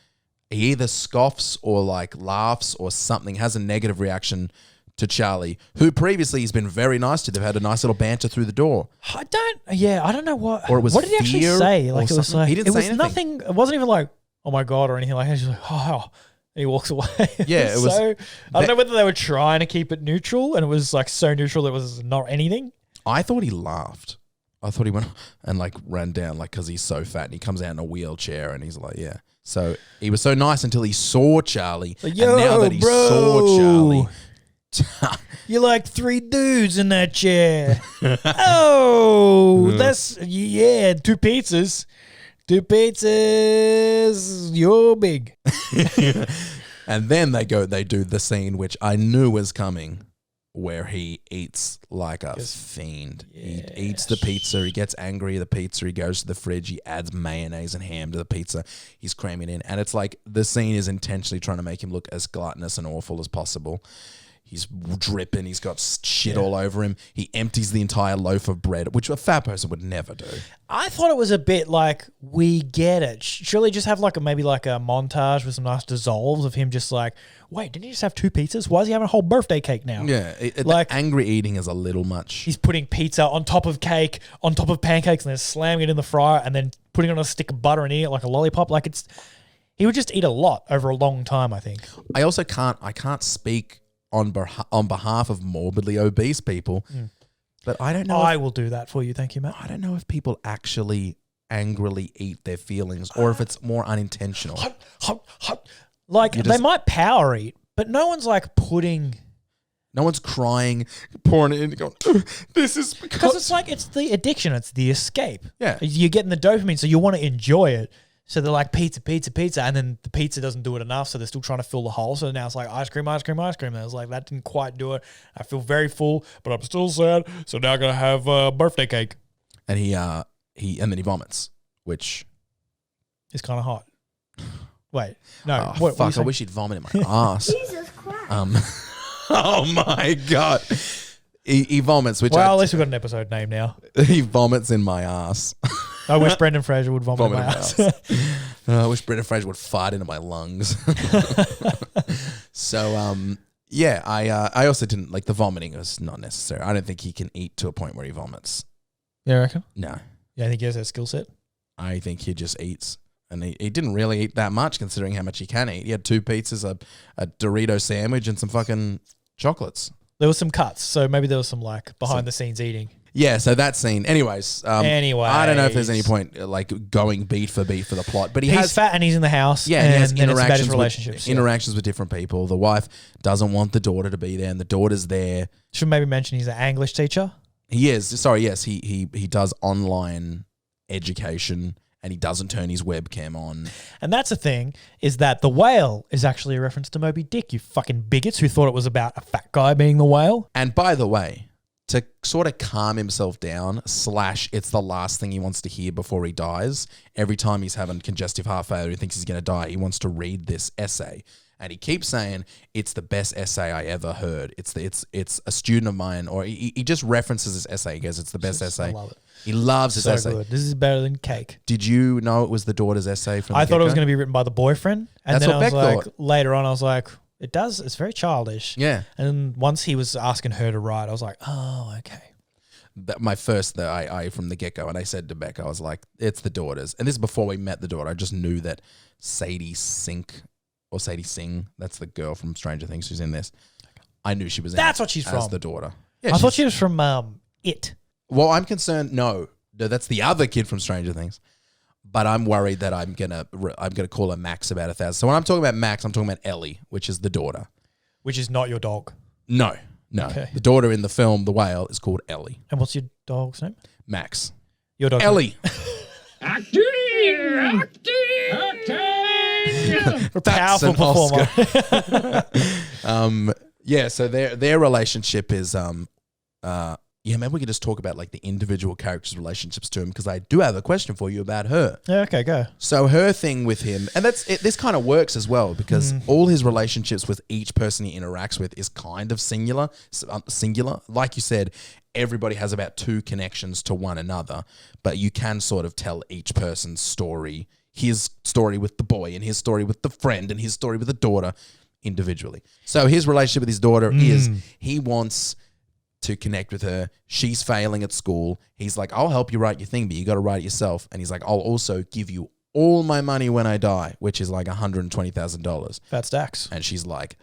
He either scoffs or like laughs or something, has a negative reaction to Charlie, who previously has been very nice to. They've had a nice little banter through the door. I don't know what. Or it was what did he actually say? Like, it was like, he didn't say anything. Nothing. It wasn't even like, oh my God, or anything like that. He's like, oh, and he walks away. Yeah, it was. So, I don't know whether they were trying to keep it neutral, and it was like so neutral that it was not anything. I thought he laughed. I thought he went and like ran down like because he's so fat and he comes out in a wheelchair and he's like, yeah. So he was so nice until he saw Charlie. Like, and now that he saw Charlie. You're like 3 dudes in that chair. Oh, that's, yeah, 2 pizzas. 2 pizzas, you're big. And then they do the scene which I knew was coming, where he eats like a fiend. He eats the pizza. He gets angry at the pizza. He goes to the fridge. He adds mayonnaise and ham to the pizza. He's cramming in. And it's like the scene is intentionally trying to make him look as gluttonous and awful as possible. He's dripping. He's got shit all over him. He empties the entire loaf of bread, which a fat person would never do. I thought it was a bit like, we get it. Surely just have like maybe like a montage with some nice dissolves of him just like, wait, didn't he just have 2 pizzas? Why is he having a whole birthday cake now? Yeah, like the angry eating is a little much. He's putting pizza on top of cake, on top of pancakes, and then slamming it in the fryer, and then putting it on a stick of butter and eating it like a lollipop. Like he would just eat a lot over a long time, I think. I also can't speak on behalf of morbidly obese people, but I don't know. I will do that for you, thank you, Matt. I don't know if people actually angrily eat their feelings or if it's more unintentional. Like they might power eat, but no one's like putting. No one's crying, pouring it in, going, this is because it's like it's the addiction, it's the escape. Yeah, you're getting the dopamine, so you want to enjoy it. So they're like pizza, pizza, pizza, and then the pizza doesn't do it enough, so they're still trying to fill the hole. So now it's like ice cream, ice cream, ice cream. And I was like, that didn't quite do it. I feel very full, but I'm still sad. So now I gotta have birthday cake. And he and then he vomits, which is kind of hot. Wait, no, fuck! I wish he'd vomit in my ass. Jesus Christ! Oh my god! He vomits, which at least we've got an episode name now. He vomits in my ass. I wish Brendan Fraser would vomit in my ass. I wish Brendan Fraser would fart into my lungs. So, yeah, I also didn't like the vomiting was not necessary. I don't think he can eat to a point where he vomits. Yeah, I reckon? No. Yeah, I think he has that skill set. I think he just eats. And he didn't really eat that much considering how much he can eat. He had 2 pizzas, a Dorito sandwich, and some fucking chocolates. There was some cuts, so maybe there was some like behind the scenes eating. Yeah, so that scene. Anyways, I don't know if there's any point like going beat for beat for the plot, but he's fat and he's in the house. Yeah, and he has then it's about his relationships. Interactions with different people. The wife doesn't want the daughter to be there, and the daughter's there. Should maybe mention he's an English teacher. He is. Sorry, yes, he does online education. And he doesn't turn his webcam on. And that's the thing, is that the whale is actually a reference to Moby Dick, you fucking bigots who thought it was about a fat guy being the whale. And by the way, to sort of calm himself down, / it's the last thing he wants to hear before he dies. Every time he's having congestive heart failure, he thinks he's going to die, he wants to read this essay. And he keeps saying, it's the best essay I ever heard. It's a student of mine, or he just references this essay. He goes, it's the best essay. I love it. He loves this essay. Good. This is better than cake. Did you know it was the daughter's essay from the I thought it was going to be written by the boyfriend. And That's then what I was Beck like, thought. later on, I was like, it's very childish. Yeah. And once he was asking her to write, I was like, oh, okay. My first, I from the get-go, and I said to Beck, I was like, it's the daughter's. And this is before we met the daughter. I just knew that Sadie Singh, that's the girl from Stranger Things who's in this. I knew she was in That's it what she's as from. the daughter. Yeah, I thought she was from It. Well, I'm concerned. No, that's the other kid from Stranger Things. But I'm worried that I'm gonna call her Max about 1,000. So when I'm talking about Max, I'm talking about Ellie, which is the daughter. Which is not your dog. No. Okay. The daughter in the film, The Whale, is called Ellie. And what's your dog's name? Max. Your dog. Ellie. Acting! Powerful performer. Yeah, so their relationship is maybe we could just talk about like the individual characters' relationships to him, because I do have a question for you about her. Yeah, okay, go. So her thing with him, and this kind of works as well, because all his relationships with each person he interacts with is kind of singular. Like you said, everybody has about 2 connections to one another, but you can sort of tell each person's story, his story with the boy and his story with the friend and his story with the daughter individually. So his relationship with his daughter is he wants to connect with her. She's failing at school. He's like, I'll help you write your thing, but you got to write it yourself. And he's like, I'll also give you all my money when I die, which is like $120,000. Fat stacks. And she's like,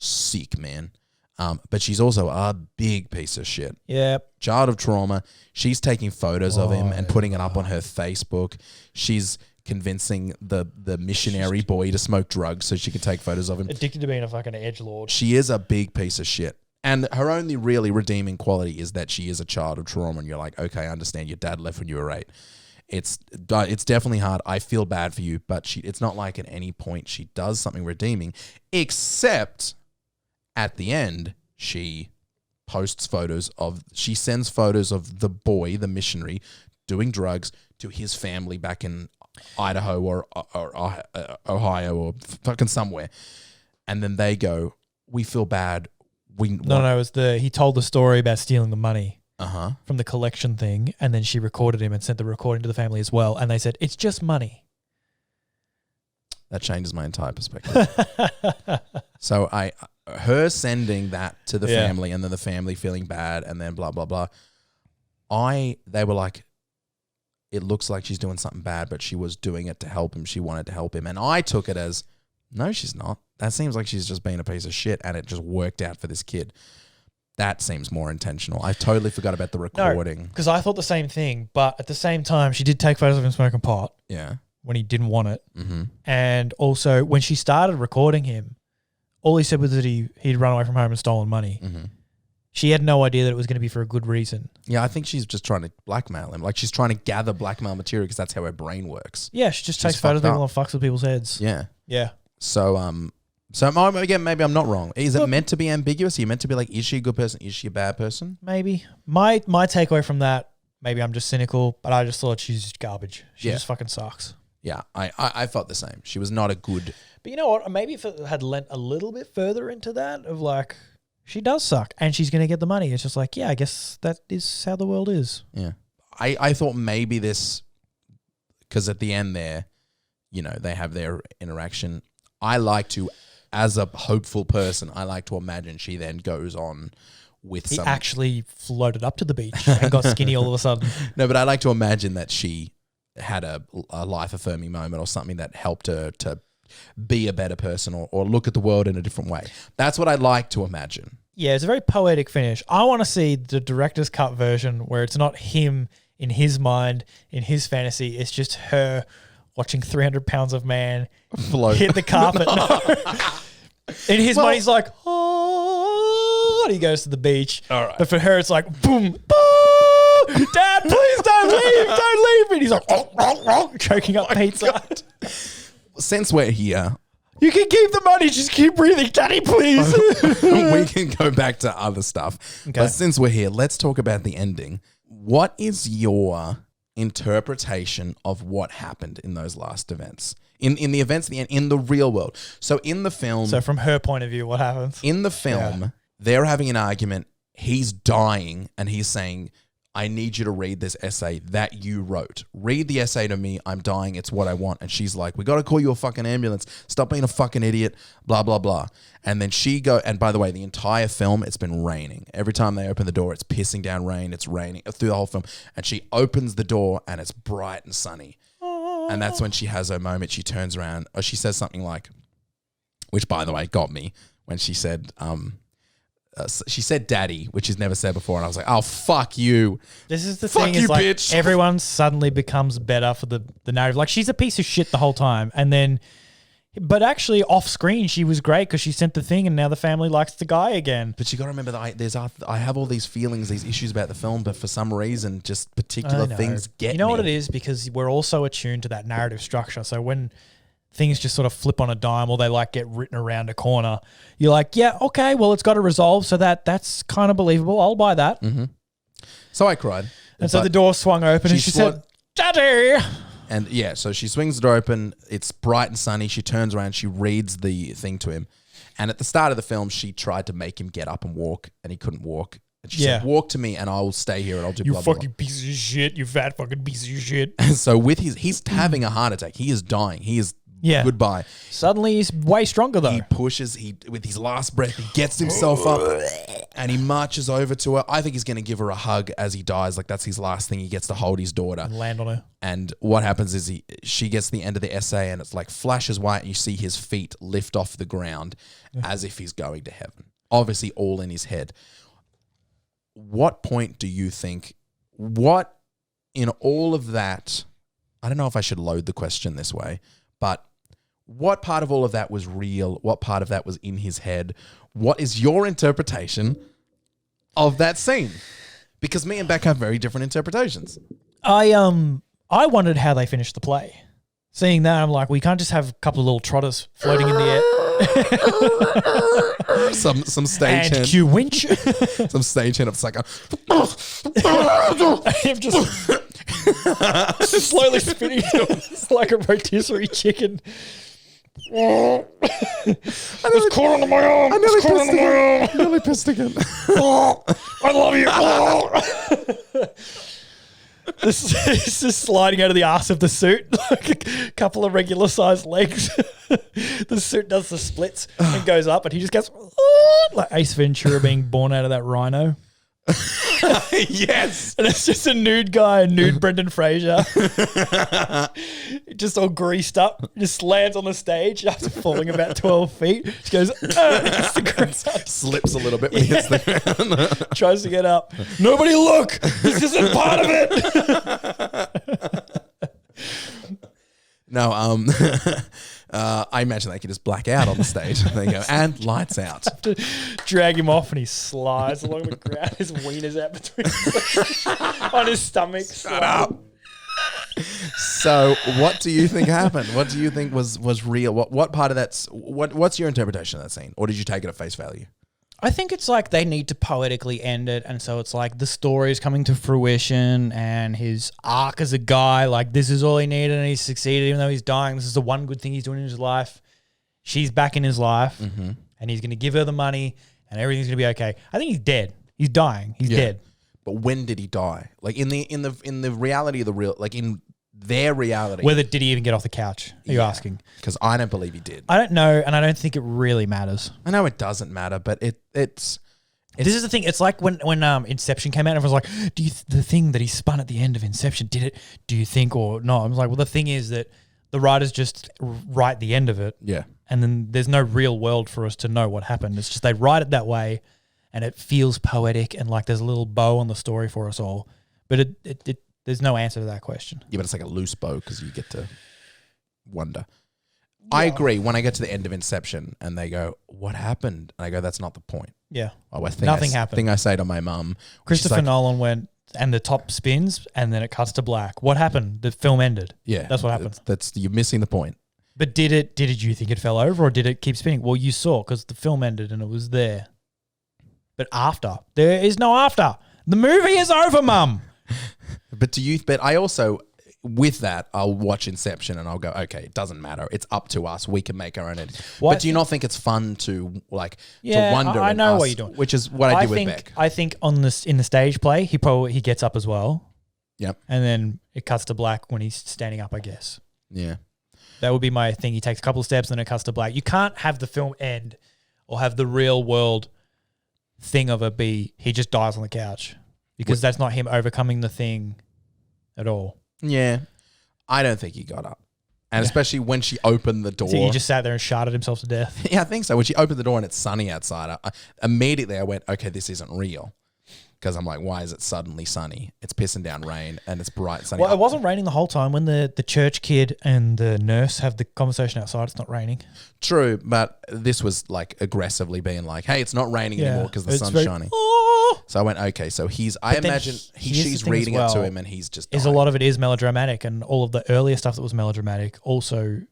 sick, man. But she's also a big piece of shit. Yeah. Child of trauma. She's taking photos of him and putting it up on her Facebook. She's convincing the missionary boy to smoke drugs so she can take photos of him. Addicted to being a fucking edgelord. She is a big piece of shit. And her only really redeeming quality is that she is a child of trauma. And you're like, okay, I understand your dad left when you were 8. It's definitely hard. I feel bad for you, but it's not like at any point she does something redeeming, except at the end, she sends photos of the boy, the missionary, doing drugs to his family back in Idaho or Ohio or fucking somewhere. And then they go, we feel bad. No, it was he told the story about stealing the money from the collection thing, and then she recorded him and sent the recording to the family as well, and they said, it's just money. That changes my entire perspective. So her sending that to the family and then the family feeling bad and then blah, blah, blah. They were like, it looks like she's doing something bad, but she was doing it to help him. She wanted to help him. And I took it as, no, she's not. That seems like she's just being a piece of shit and it just worked out for this kid. That seems more intentional. I totally forgot about the recording. Because I thought the same thing, but at the same time, she did take photos of him smoking pot. Yeah. When he didn't want it. Mm-hmm. And also, when she started recording him, all he said was that he'd run away from home and stolen money. Mm-hmm. She had no idea that it was going to be for a good reason. Yeah, I think she's just trying to blackmail him. Like she's trying to gather blackmail material because that's how her brain works. Yeah, she just takes photos of people and fucks with people's heads. Yeah. Yeah. So again, maybe I'm not wrong. Is it meant to be ambiguous? Are you meant to be like, is she a good person? Is she a bad person? Maybe. My takeaway from that, maybe I'm just cynical, but I just thought she's just garbage. She just fucking sucks. Yeah, I felt the same. She was not a good... But you know what? Maybe if it had lent a little bit further into that of like, she does suck and she's going to get the money. It's just like, yeah, I guess that is how the world is. Yeah. I thought maybe this... Because at the end there, they have their interaction. I like to, as a hopeful person, I like to imagine she then goes on with he some... actually floated up to the beach and got skinny all of a sudden. No, but I like to imagine that she had a life-affirming moment or something that helped her to be a better person or look at the world in a different way. That's what I like to imagine. Yeah, it's a very poetic finish. I want to see the director's cut version where it's not him in his mind, in his fantasy. It's just her watching 300 pounds of man Float. hit the carpet. In his mind, he's like, oh, and he goes to the beach. All right. But for her, it's like, boom, boom. Dad, please don't leave. And he's like, choking up pizza. Since we're here, You can keep the money, just keep breathing. Daddy, please. we can go back to other stuff. Okay. But since we're here, let's talk about the ending. What is your interpretation of what happened in those last events? In the events, in the real world. So in the film... So from her point of view, what happens? In the film, they're having an argument. He's dying and he's saying, I need you to read this essay that you wrote. Read the essay to me. I'm dying. It's what I want. And she's like, we got to call you a fucking ambulance. Stop being a fucking idiot. Blah, blah, blah. And then and by the way, the entire film, it's been raining. Every time they open the door, it's pissing down rain. It's raining through the whole film. And she opens the door and it's bright and sunny. And that's when she has her moment. She turns around or she says something like, which by the way, got me when she said, daddy, which she's never said before. And I was like, oh, fuck you. This is the Fuck thing you, is like bitch. everyone suddenly becomes better for the narrative. Like she's a piece of shit the whole time. And then, but actually off screen, she was great because she sent the thing and now the family likes the guy again. But you got to remember that I have all these feelings, these issues about the film, but for some reason, just particular things get me. You know what it is? Because we're also attuned to that narrative structure. So when things just sort of flip on a dime or they like get written around a corner, you're like, yeah, okay, well, it's got to resolve. So that's kind of believable. I'll buy that. Mm-hmm. So I cried. And so the door swung open and she said, Daddy. And yeah, so she swings the door open. It's bright and sunny. She turns around. She reads the thing to him. And at the start of the film, she tried to make him get up and walk and he couldn't walk. And she said, walk to me and I will stay here and I'll do blah, blah, blah. You fucking piece of shit. You fat fucking piece of shit. And so he's having a heart attack. He is dying. He is goodbye. Suddenly he's way stronger though. He pushes, with his last breath, he gets himself up and he marches over to her. I think he's going to give her a hug as he dies. Like that's his last thing. He gets to hold his daughter. Land on her. And what happens is she gets to the end of the essay and it's like flashes white and you see his feet lift off the ground as if he's going to heaven. obviously all in his head. What point do you think, what in all of that, I don't know if I should load the question this way, but what part of all of that was real? What part of that was in his head? What is your interpretation of that scene? Because me and Beck have very different interpretations. I wondered how they finished the play. Seeing that, I'm like, we can't just have a couple of little trotters floating in the air. Some stage And hand. cue winch. Some stage hand of it's like a I'm just slowly spinning. It's like a rotisserie chicken. It's caught onto my arm. I nearly pissed again. I love you. This is sliding out of the arse of the suit, like a couple of regular sized legs. The suit does the splits and goes up, and he just goes like Ace Ventura being born out of that rhino. Yes. And it's just a nude guy, a nude Brendan Fraser, just all greased up, just lands on the stage after falling about 12 feet. Just goes, hits the ground. Slips a little bit when he hits the ground. Tries to get up. Nobody look! This isn't part of it! No, I imagine they could just black out on the stage. They go, and lights out. To drag him off and he slides along the ground. His wiener's out between his legs, on his stomach. Shut up. So, what do you think happened? What do you think was real? What part of that's what's your interpretation of that scene, or did you take it at face value? I think it's like they need to poetically end it, and so it's like the story is coming to fruition and his arc as a guy, like this is all he needed and he's succeeded even though he's dying. This is the one good thing he's doing in his life. She's back in his life and he's going to give her the money and everything's going to be okay. I think he's dead. He's dying. He's dead. But when did he die? Like in the reality of the real, like in their reality. Whether did he even get off the couch? Are you asking? Because I don't believe he did. I don't know, and I don't think it really matters. I know it doesn't matter, but it's This is the thing. It's like when Inception came out, everyone was like, the thing that he spun at the end of Inception, did it? Do you think or not? I was like, well, the thing is that the writers just write the end of it. Yeah. And then there's no real world for us to know what happened. It's just they write it that way and it feels poetic and like there's a little bow on the story for us all. But it there's no answer to that question. Yeah, but it's like a loose bow because you get to wonder. Yeah. I agree. When I get to the end of Inception and they go, what happened? And I go, that's not the point. Yeah. Oh, Nothing happened. Thing I say to my mum. Christopher Nolan went, and the top spins, and then it cuts to black. What happened? The film ended. Yeah. That's what happened. You're missing the point. But did you think it fell over or did it keep spinning? Well, you saw because the film ended and it was there. But after. There is no after. The movie is over, Mum. But I also, with that, I'll watch Inception and I'll go, okay, it doesn't matter. It's up to us. We can make our own ending. But do you not think it's fun to to wonder? I know what you're doing. Which is what I did with Beck. I think in the stage play, he gets up as well. Yep. And then it cuts to black when he's standing up, I guess. Yeah. That would be my thing. He takes a couple of steps and then it cuts to black. You can't have the film end or have the real world thing of it be he just dies on the couch because that's not him overcoming the thing at all. Yeah. I don't think he got up. And especially when she opened the door. So he just sat there and sharded himself to death. Yeah, I think so. When she opened the door and it's sunny outside, immediately I went, okay, this isn't real. Because I'm like, why is it suddenly sunny? It's pissing down rain and it's bright and sunny. Well, it wasn't raining the whole time. When the church kid and the nurse have the conversation outside, it's not raining. True, but this was like aggressively being like, hey, it's not raining anymore because the sun's shining. Oh. So I went, okay, so I imagine she's reading it to him and he's just dying. A lot of it is melodramatic, and all of the earlier stuff that was melodramatic also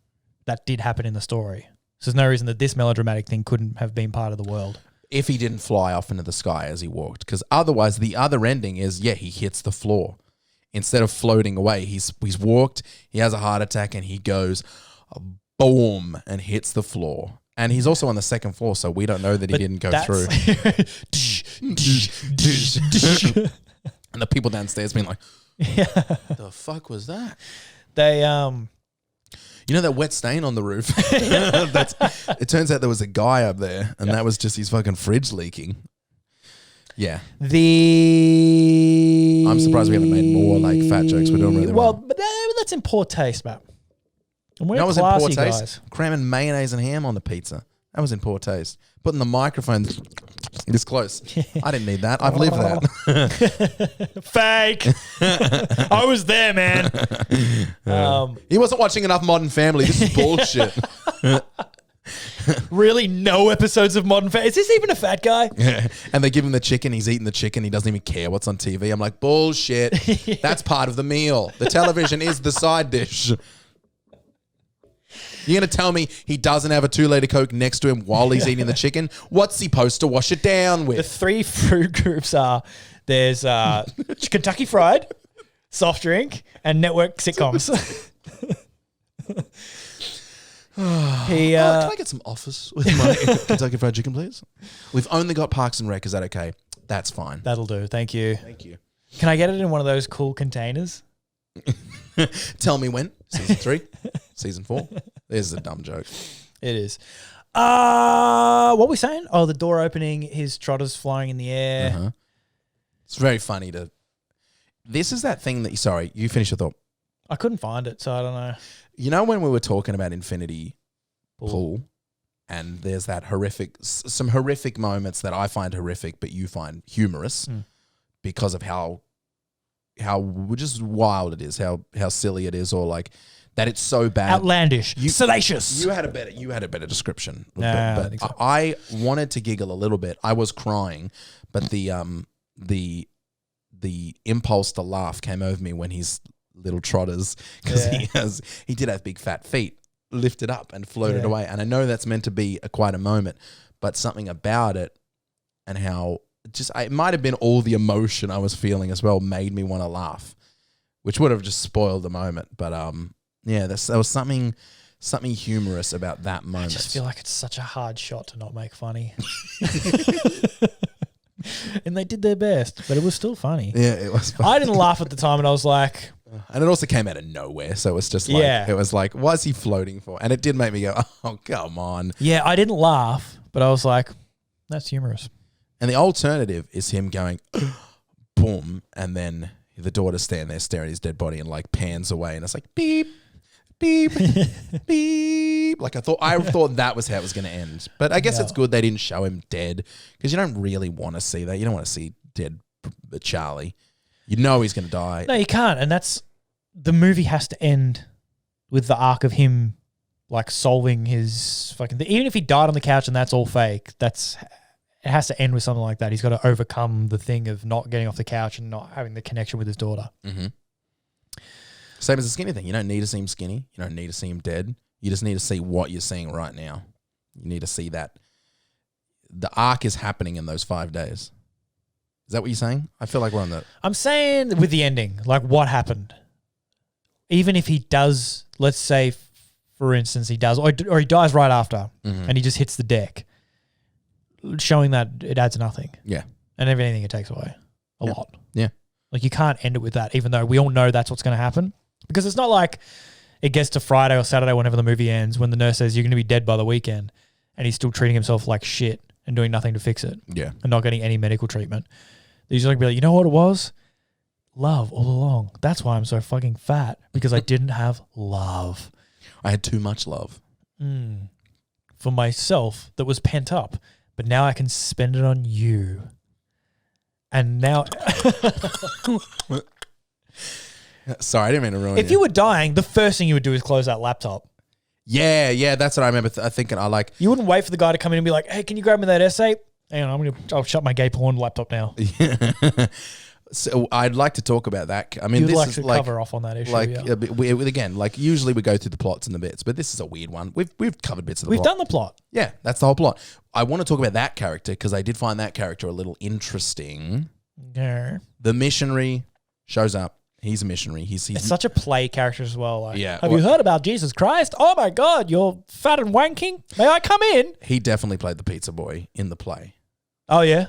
that did happen in the story. So there's no reason that this melodramatic thing couldn't have been part of the world. If he didn't fly off into the sky as he walked. Because otherwise, the other ending is, he hits the floor. Instead of floating away, he's walked, he has a heart attack, and he goes, boom, and hits the floor. And he's also on the second floor, so we don't know that he didn't go through. And the people downstairs being like, the fuck was that? They, You know that wet stain on the roof? It turns out there was a guy up there, and that was just his fucking fridge leaking. Yeah. I'm surprised we haven't made more like fat jokes. We're doing really well. But that's in poor taste, Matt. And we're was in poor classy taste? guys. Cramming mayonnaise and ham on the pizza. That was in poor taste. Putting the microphone this close. I didn't need that. I've lived that. Fake. I was there, man. He wasn't watching enough Modern Family. This is bullshit. Really, no episodes of Modern Family. Is this even a fat guy? Yeah. And they give him the chicken. He's eating the chicken. He doesn't even care what's on TV. I'm like, bullshit. That's part of the meal. The television is the side dish. You're going to tell me he doesn't have a 2-liter Coke next to him while he's eating the chicken? What's he supposed to wash it down with? The 3 food groups are there's Kentucky Fried, soft drink, and network sitcoms. Can I get some offers with my Kentucky Fried Chicken, please? We've only got Parks and Rec. Is that okay? That's fine. That'll do. Thank you. Thank you. Can I get it in one of those cool containers? Tell me when. Season 3? Season 4? This is a dumb joke. It is. What were we saying? Oh, the door opening, his trotter's flying in the air. Uh-huh. It's very funny to... This is that thing that... Sorry, you finish your thought. I couldn't find it, so I don't know. You know when we were talking about Infinity Pool and there's that some horrific moments that I find horrific but you find humorous because of how just wild it is, how silly it is, or like that it's so bad. Outlandish. Salacious. You had a better description. Nah, but I think so. I wanted to giggle a little bit. I was crying, but the impulse to laugh came over me when he's little trotters, because he did have big fat feet lifted up and floated away, and I know that's meant to be quite a moment, but something about it and how it might have been all the emotion I was feeling as well made me want to laugh, which would have just spoiled the moment. But there was something humorous about that moment. I just feel like it's such a hard shot to not make funny. And they did their best, but it was still funny. Yeah, it was funny. I didn't laugh at the time, and I was like... And it also came out of nowhere, so it was just like, it was like, why is he floating for? And it did make me go, oh, come on. Yeah, I didn't laugh, but I was like, that's humorous. And the alternative is him going, boom, and then the daughter's standing there staring at his dead body and like pans away, and it's like, beep, beep, beep. Like I thought that was how it was going to end. But I guess it's good they didn't show him dead, because you don't really want to see that. You don't want to see dead Charlie. You know he's going to die. No, you can't. And the movie has to end with the arc of him like solving his fucking thing. Even if he died on the couch and that's all fake, it has to end with something like that. He's got to overcome the thing of not getting off the couch and not having the connection with his daughter. Mm-hmm. Same as the skinny thing. You don't need to see him skinny. You don't need to see him dead. You just need to see what you're seeing right now. You need to see that the arc is happening in those 5 days. Is that what you're saying? I feel like we're on the... I'm saying with the ending, like what happened. Even if he does, let's say, for instance, he does, or he dies right after, and he just hits the deck, showing that it adds nothing. Yeah. And everything it takes away. A lot. Yeah. Like you can't end it with that, even though we all know that's what's going to happen. Because it's not like it gets to Friday or Saturday whenever the movie ends when the nurse says you're going to be dead by the weekend, and he's still treating himself like shit and doing nothing to fix it. Yeah. And not getting any medical treatment. He's like, you know what it was? Love all along. That's why I'm so fucking fat, because I didn't have love. I had too much love. For myself that was pent up, but now I can spend it on you. And now... Sorry, I didn't mean to ruin If you were dying, the first thing you would do is close that laptop. Yeah, that's what I remember thinking. You wouldn't wait for the guy to come in and be like, hey, can you grab me that essay? Hang on, I'll shut my gay porn laptop now. So I'd like to talk about that. I mean, You'd this like is to like cover off on that issue. Again, like usually we go through the plots and the bits, but this is a weird one. We've covered bits of the We've plot. done the plot. Yeah, that's the whole plot. I want to talk about that character because I did find that character a little interesting. Yeah. The missionary shows up. He's a missionary. He's It's such a play character as well. Like, Yeah, have you heard about Jesus Christ? Oh my God, you're fat and wanking. May I come in? he definitely played the pizza boy in the play. Oh yeah.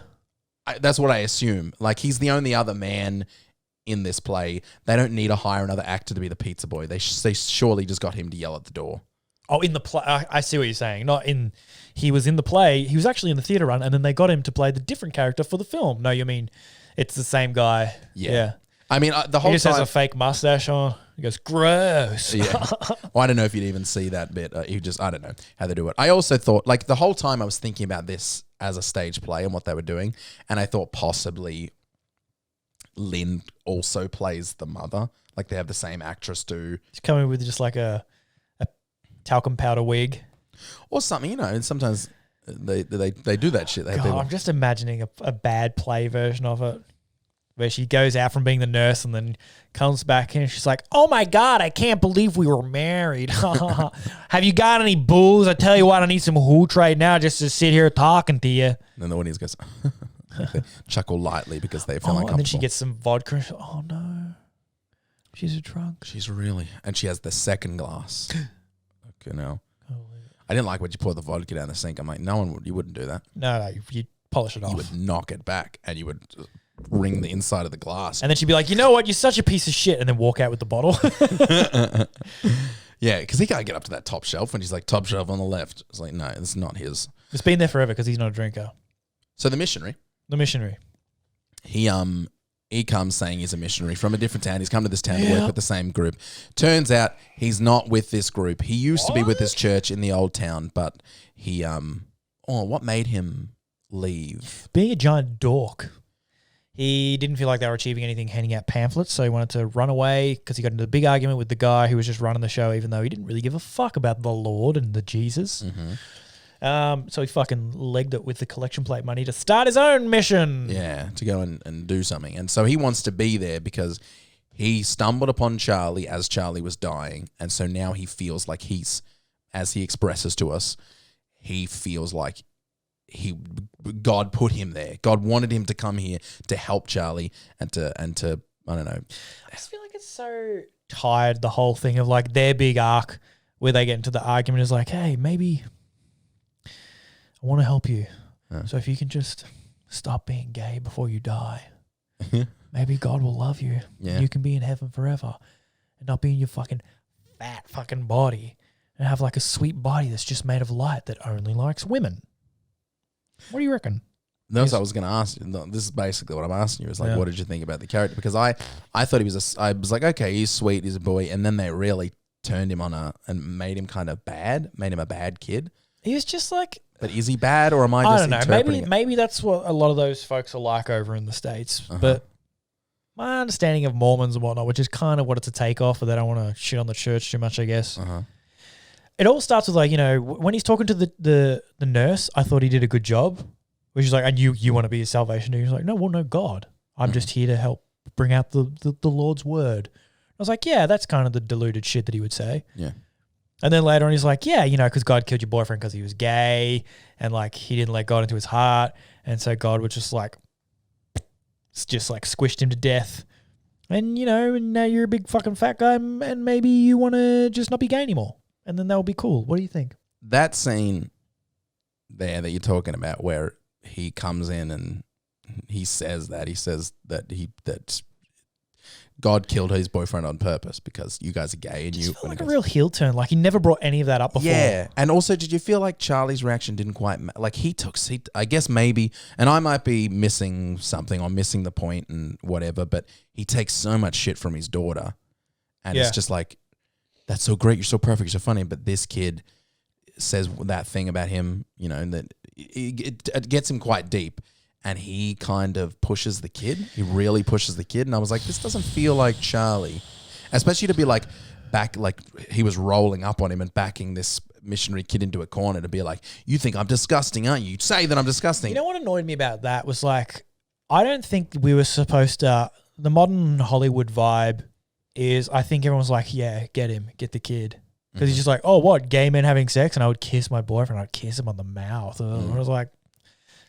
That's what I assume. Like he's the only other man in this play. They don't need to hire another actor to be the pizza boy. They surely just got him to yell at the door. Oh, in the play. I see what you're saying. Not in. He was in the play. He was actually in the theater run, and then they got him to play the different character for the film. No, you mean it's the same guy. Yeah. I mean, the whole He just time... has a fake mustache on. He goes, gross. Yeah. Well, I don't know if you'd even see that bit. I don't know how they do it. I also thought, like, the whole time I was thinking about this as a stage play and what they were doing, and I thought possibly Lynn also plays the mother. Like, they have the same actress do. He's coming with just like a talcum powder wig. Or something, you know, and sometimes they do that shit. They have God, people. I'm just imagining a bad play version of it. Where she goes out from being the nurse and then comes back in and she's like, oh my God, I can't believe we were married. Have you got any booze? I tell you what, I need some hooch right now just to sit here talking to you. And then the audience goes, they chuckle lightly because they feel uncomfortable. And then she gets some vodka and she's like, oh no, she's a drunk. She's really, and she has the second glass. Okay, now. I didn't like when you poured the vodka down the sink. I'm like, you wouldn't do that. No, you'd polish it off. You would knock it back and you would wring the inside of the glass. And then she'd be like, you know what? You're such a piece of shit. And then walk out with the bottle. Yeah, because he can't get up to that top shelf. And he's like, top shelf on the left. It's like, no, it's not his. It's been there forever because he's not a drinker. So the missionary. He comes saying he's a missionary from a different town. He's come to this town to work with the same group. Turns out he's not with this group. He used to be with this church in the old town, but he, what made him leave? Being a giant dork. He didn't feel like they were achieving anything handing out pamphlets, so he wanted to run away because he got into a big argument with the guy who was just running the show, even though he didn't really give a fuck about the Lord and the Jesus. Mm-hmm. So he fucking legged it with the collection plate money to start his own mission. Yeah, to go and do something. And so he wants to be there because he stumbled upon Charlie as Charlie was dying. And so now he feels like as he expresses to us, he feels like God put him there. God wanted him to come here to help Charlie and to I don't know. I just feel like it's so tired, the whole thing of like their big arc where they get into the argument is like, hey, maybe I want to help you. So if you can just stop being gay before you die, maybe God will love you. Yeah. And you can be in heaven forever and not be in your fucking fat fucking body and have like a sweet body that's just made of light that only likes women. What do you reckon? That's what I was going to ask you. No, this is basically what I'm asking you. Is like, what did you think about the character? Because I thought I was like, okay, he's sweet, he's a boy. And then they really turned him and made him kind of bad, made him a bad kid. He was just like... But is he bad or am I just don't know. interpreting it? Maybe that's what a lot of those folks are like over in the States. But my understanding of Mormons and whatnot, which is kind of what it's a takeoff, but they don't want to shit on the church too much, I guess. It all starts with like, you know, when he's talking to the nurse, I thought he did a good job. Where she's like, and you want to be a salvation? He's like, no, well, no, God. I'm just here to help bring out the Lord's word. I was like, yeah, that's kind of the deluded shit that he would say. Yeah. And then later on, he's like, yeah, you know, because God killed your boyfriend because he was gay and like he didn't let God into his heart. And so God was just like squished him to death. And, you know, and now you're a big fucking fat guy and maybe you want to just not be gay anymore. And then that'll be cool. What do you think? That scene there that you're talking about where he comes in and he says that God killed his boyfriend on purpose because you guys are gay and you felt like a real heel turn. Like he never brought any of that up before. Yeah, and also, did you feel like Charlie's reaction didn't quite like he I guess maybe, and I might be missing something or missing the point and whatever, but he takes so much shit from his daughter, and it's just like, that's so great, you're so perfect, you're so funny, but this kid says that thing about him, you know, and that it gets him quite deep. And he kind of pushes the kid. He really pushes the kid. And I was like, this doesn't feel like Charlie. Especially to be like, he was rolling up on him and backing this missionary kid into a corner to be like, you think I'm disgusting, aren't you? You say that I'm disgusting. You know what annoyed me about that was like, I don't think we were supposed to, the modern Hollywood vibe is, I think everyone's like, yeah, get him, get the kid. Because he's just like, oh, what, gay men having sex? And I would kiss my boyfriend. I'd kiss him on the mouth. And I was like,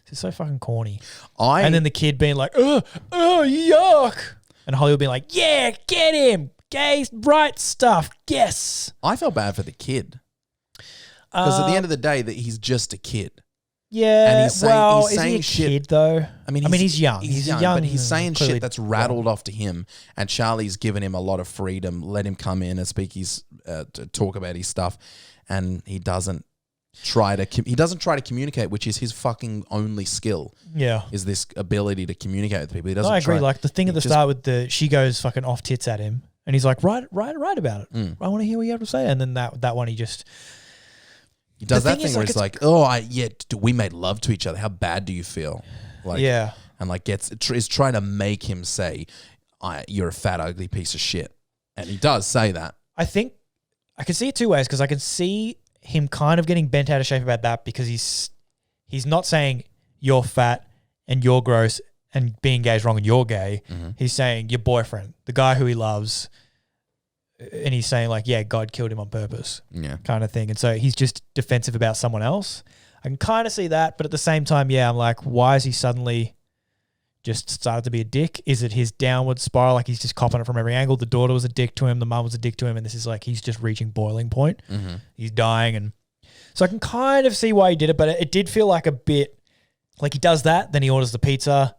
it's so fucking corny. And then the kid being like, oh, yuck. And Hollywood being like, yeah, get him. Gay, right stuff. Yes. I felt bad for the kid. Because at the end of the day, that he's just a kid. Yeah. And he's saying is he shit. A kid though? I mean, he's young. He's young, but he's saying shit that's rattled off to him. And Charlie's given him a lot of freedom, let him come in and speak to talk about his stuff. And he doesn't try to communicate, which is his fucking only skill. Yeah, is this ability to communicate with people. He doesn't. I agree. Like the thing at the start with she goes fucking off tits at him, And he's like, write about it. I want to hear what you have to say. And then that one, he just... He does The that thing thing is, where like, it's like, we made love to each other. How bad do you feel? Like, yeah. And like is trying to make him say, you're a fat, ugly piece of shit. And he does say that. I think I can see it two ways because I can see him kind of getting bent out of shape about that because he's not saying you're fat and you're gross and being gay is wrong and you're gay. Mm-hmm. He's saying your boyfriend, the guy who he loves, and he's saying like, yeah, God killed him on purpose, kind of thing. And so he's just defensive about someone else. I can kind of see that, but at the same time, yeah, I'm like, why is he suddenly just started to be a dick? Is it his downward spiral? Like he's just copping it from every angle. The daughter was a dick to him. The mum was a dick to him. And this is like, he's just reaching boiling point. Mm-hmm. He's dying. And so I can kind of see why he did it, but it did feel like a bit like he does that. Then he orders the pizza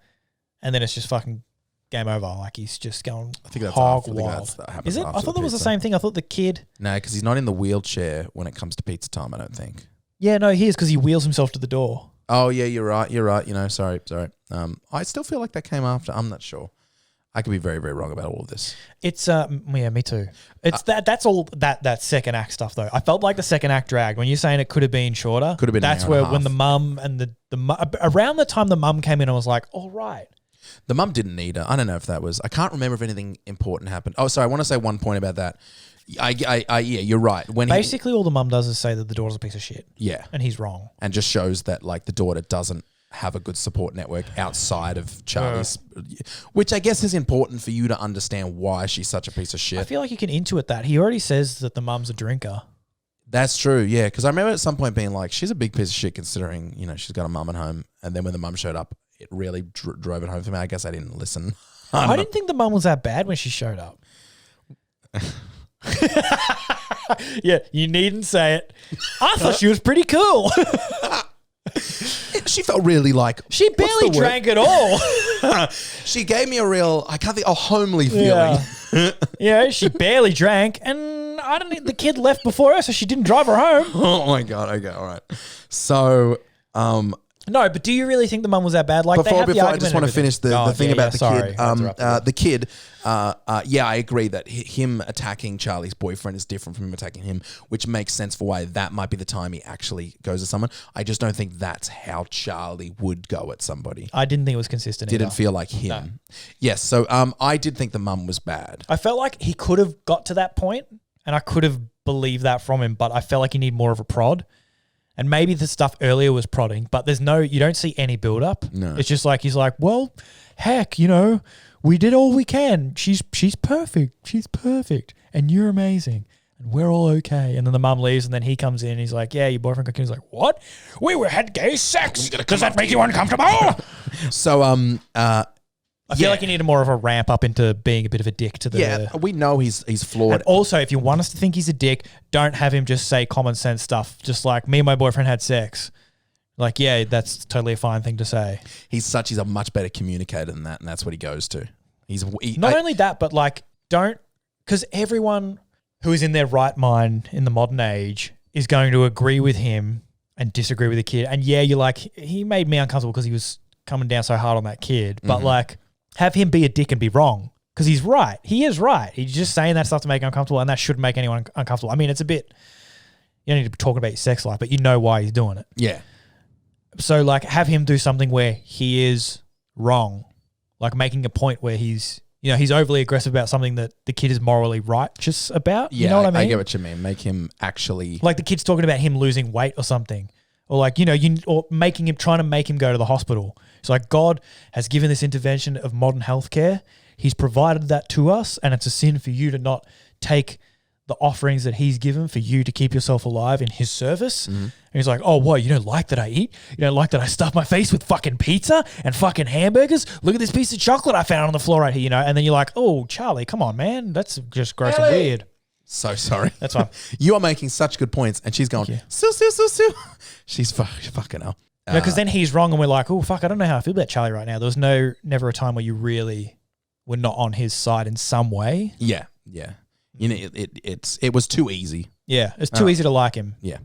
and then it's just fucking game over. Like he's just going I think that's hog after. wild. That happens Is it? I after thought that was the pizza. same thing. I thought the kid. No, because he's not in the wheelchair when it comes to pizza time, I don't think. Yeah, no, he is because he wheels himself to the door. Oh, yeah, you're right. You know, sorry. I still feel like that came after. I'm not sure. I could be very, very wrong about all of this. It's yeah, me too. It's that's all that second act stuff though. I felt like the second act dragged. When you're saying it could have been shorter, Could have been an That's hour and where a when the half. mum and around the time the mum came in, I was like, all right. The mum didn't need her. I don't know if that was. I can't remember if anything important happened. Oh, sorry. I want to say one point about that. Yeah, you're right. When Basically, all the mum does is say that the daughter's a piece of shit, yeah, and he's wrong. and just shows that like the daughter doesn't have a good support network outside of Charlie's, which I guess is important for you to understand why she's such a piece of shit. I feel like you can intuit that. He already says that the mum's a drinker. That's true, yeah. Because I remember at some point being like, she's a big piece of shit considering, you know, she's got a mum at home. And then when the mum showed up, it really drove it home for me. I guess I didn't listen. I didn't think the mum was that bad when she showed up. Yeah, you needn't say it. I thought she was pretty cool. She felt really like... She what's barely the word? drank at all. She gave me a real, I can't think, a homely feeling. Yeah, she barely drank, and I don't think the kid left before her, so she didn't drive her home. Oh my God. Okay, all right. So... No, but do you really think the mum was that bad? Like, Before they have the I argument just want to and everything. finish the thing about the sorry, kid. I interrupted. The kid, yeah, I agree that him attacking Charlie's boyfriend is different from him attacking him, which makes sense for why that might be the time he actually goes to someone. I just don't think that's how Charlie would go at somebody. I didn't think it was consistent Didn't either. feel like him. No. Yes, so I did think the mum was bad. I felt like he could have got to that point, and I could have believed that from him, but I felt like he needed more of a prod. And maybe the stuff earlier was prodding, but you don't see any build up. No. It's just like, he's like, well, heck, you know, we did all we can. She's perfect. She's perfect. And you're amazing. And we're all okay. And then the mum leaves and then he comes in. He's like, yeah, your boyfriend got killed. He's like, what? We had gay sex. Does that make you uncomfortable? So, I feel like he needed more of a ramp up into being a bit of a dick to the... yeah, we know he's flawed. And also, if you want us to think he's a dick, don't have him just say common sense stuff. Just like, me and my boyfriend had sex. Like, yeah, that's totally a fine thing to say. He's a much better communicator than that, and that's what he goes to. Not only that, but like, because everyone who is in their right mind in the modern age is going to agree with him and disagree with the kid. And yeah, you're like, he made me uncomfortable because he was coming down so hard on that kid. But like, have him be a dick and be wrong. Because he's right. He is right. He's just saying that stuff to make him uncomfortable, and that shouldn't make anyone uncomfortable. I mean, it's a bit, you don't need to be talking about your sex life, but you know why he's doing it. Yeah. So like, have him do something where he is wrong. Like making a point where he's overly aggressive about something that the kid is morally righteous about. Yeah, You know what I mean? I get what you mean. Make him actually... Like the kid's talking about him losing weight or something. Or like, or trying to make him go to the hospital. It's like, God has given this intervention of modern healthcare. He's provided that to us, and it's a sin for you to not take the offerings that he's given for you to keep yourself alive in his service. And he's like, oh, what? You don't like that I eat? You don't like that I stuff my face with fucking pizza and fucking hamburgers? Look at this piece of chocolate I found on the floor right here, And then you're like, oh, Charlie, come on, man. That's just gross and weird. So sorry. That's fine. You are making such good points, and she's going, you. Sue. She's fucking hell. Because then he's wrong and we're like, oh, fuck, I don't know how I feel about Charlie right now. There was never a time where you really were not on his side in some way. Yeah. You know, it was too easy. Yeah, it's too easy to like him. Yeah.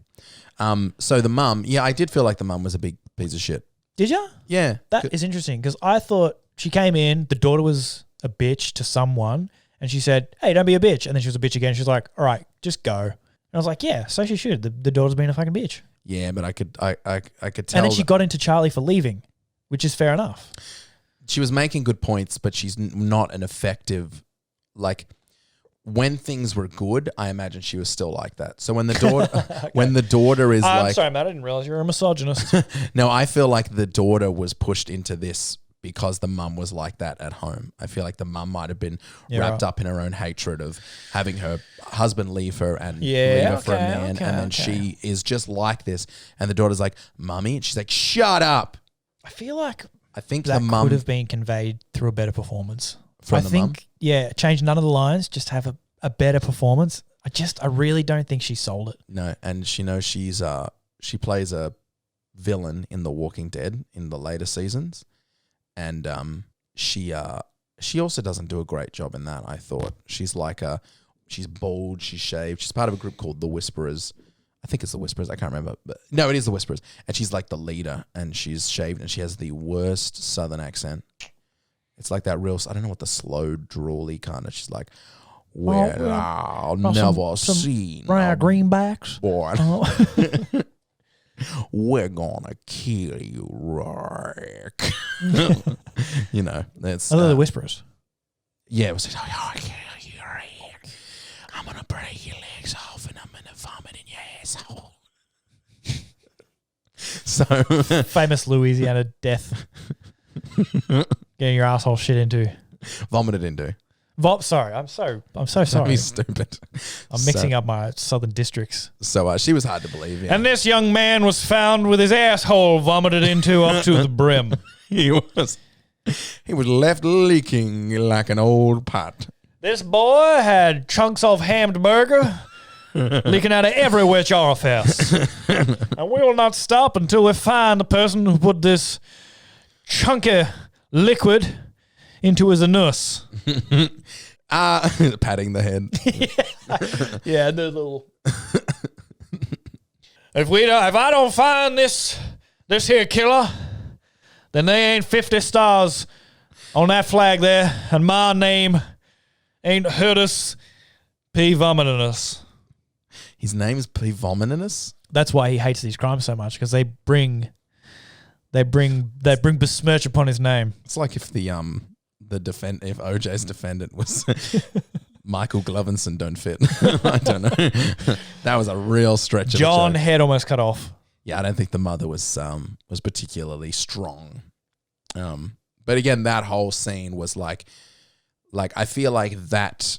So the mum, I did feel like the mum was a big piece of shit. Did you? Yeah. That is interesting because I thought she came in, the daughter was a bitch to someone, And she said, hey, don't be a bitch. And then she was a bitch again. She was like, all right, just go. And I was like, yeah, so she should. The daughter's being a fucking bitch. Yeah, but I could tell. And then she got into Charlie for leaving, which is fair enough. She was making good points, but she's not an effective, like, when things were good, I imagine she was still like that. So when the daughter, Okay. when the daughter is I'm like, sorry, Matt, I didn't realize you were a misogynist. no, I feel like the daughter was pushed into this because the mum was like that at home. I feel like the mum might have been wrapped up in her own hatred of having her husband leave her and leave her for a man. And then she is just like this. And the daughter's like, Mummy. And she's like, shut up. I feel like I think that the mum could have been conveyed through a better performance. from the mum. Yeah, change none of the lines, just have a better performance. I really don't think she sold it. No, and she knows she plays a villain in The Walking Dead in the later seasons. And she also doesn't do a great job in that, I thought. She's bald, she's shaved. She's part of a group called The Whisperers. I think it's The Whisperers. I can't remember. But no, it is The Whisperers. And she's like the leader, and she's shaved, and she has the worst southern accent. It's like that real, I don't know what the slow, drawly kind of, she's like, well, I'll never seen Brown greenbacks. boy. We're gonna kill you, Rick. You know, that's The Whisperers. yeah. It was I'll kill you, Rick. I'm gonna break your legs off and I'm gonna vomit in your asshole. So Famous Louisiana death. Getting your asshole shit into. vomited into. Sorry, I'm so Don't sorry. be stupid. I'm mixing up my southern districts. So she was hard to believe. Yeah. And this young man was found with his asshole vomited into up to the brim. he was left leaking like an old pot. This boy had chunks of hammed burger leaking out of every which orifice. And we will not stop until we find the person who put this chunky liquid into his anus. Patting the head. Yeah, the little. If I don't find this here killer, then they ain't 50 stars on that flag there, and my name ain't Hurtus P. Vomitinus. His name's P. Vomitinus? That's why he hates these crimes so much, because they bring besmirch upon his name. It's like if if OJ's defendant was Michael Glovinson don't fit. I don't know. That was a real stretch of a John joke. head almost cut off. Yeah, I don't think the mother was particularly strong. But again, that whole scene was like I feel like that.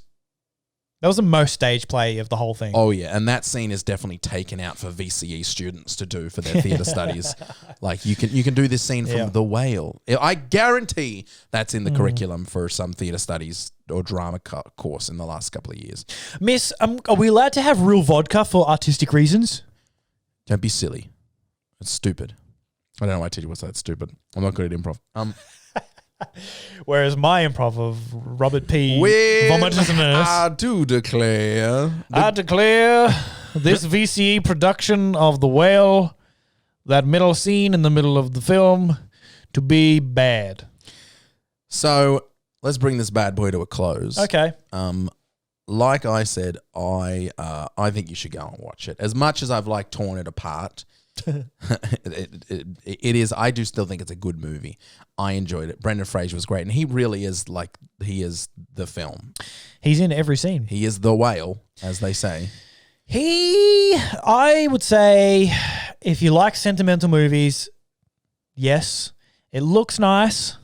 That was the most stage play of the whole thing. Oh yeah, and that scene is definitely taken out for VCE students to do for their theatre studies. Like you can do this scene from The Whale. I guarantee that's in the curriculum for some theatre studies or drama course in the last couple of years. Miss, are we allowed to have real vodka for artistic reasons? Don't be silly. It's stupid. I don't know why I told you what's that stupid. I'm not good at improv. Whereas my improv of Robert P. Well, Vomitinus. I do declare. I declare this VCE production of The Whale, that middle scene in the middle of the film, to be bad. So let's bring this bad boy to a close. Okay. Like I said, I think you should go and watch it. As much as I've torn it apart, it is. I do still think it's a good movie. I enjoyed it. Brendan Fraser was great, and he really is he is the film. He's in every scene. He is the whale, as they say. I would say, if you like sentimental movies, yes, it looks nice,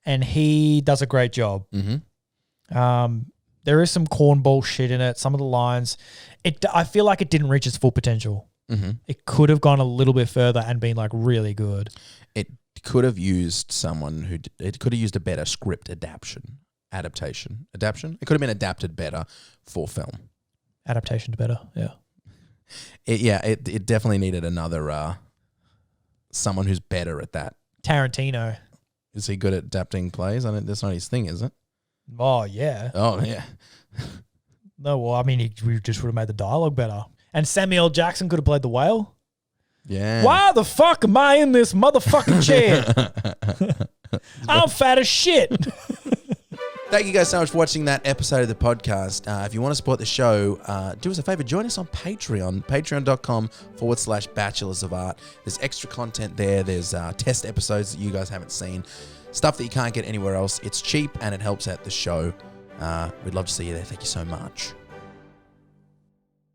and he does a great job. Mm-hmm. There is some cornball shit in it. Some of the lines, I feel like it didn't reach its full potential. Mm-hmm. It could have gone a little bit further and been really good. It could have used it could have used a better script adaptation. It could have been adapted better for film. Adaptation's better, yeah. It definitely needed another someone who's better at that. Tarantino. Is he good at adapting plays? That's not his thing, is it? Oh, yeah. Oh, yeah. No, well, I mean, we just would have made the dialogue better. And Samuel Jackson could have played the whale. Yeah. Why the fuck am I in this motherfucking chair? I'm fat as shit. Thank you guys so much for watching that episode of the podcast. If you want to support the show, do us a favor, join us on Patreon, patreon.com/Bachelors of Art. There's extra content there. There's test episodes that you guys haven't seen, stuff that you can't get anywhere else. It's cheap and it helps out the show. We'd love to see you there. Thank you so much.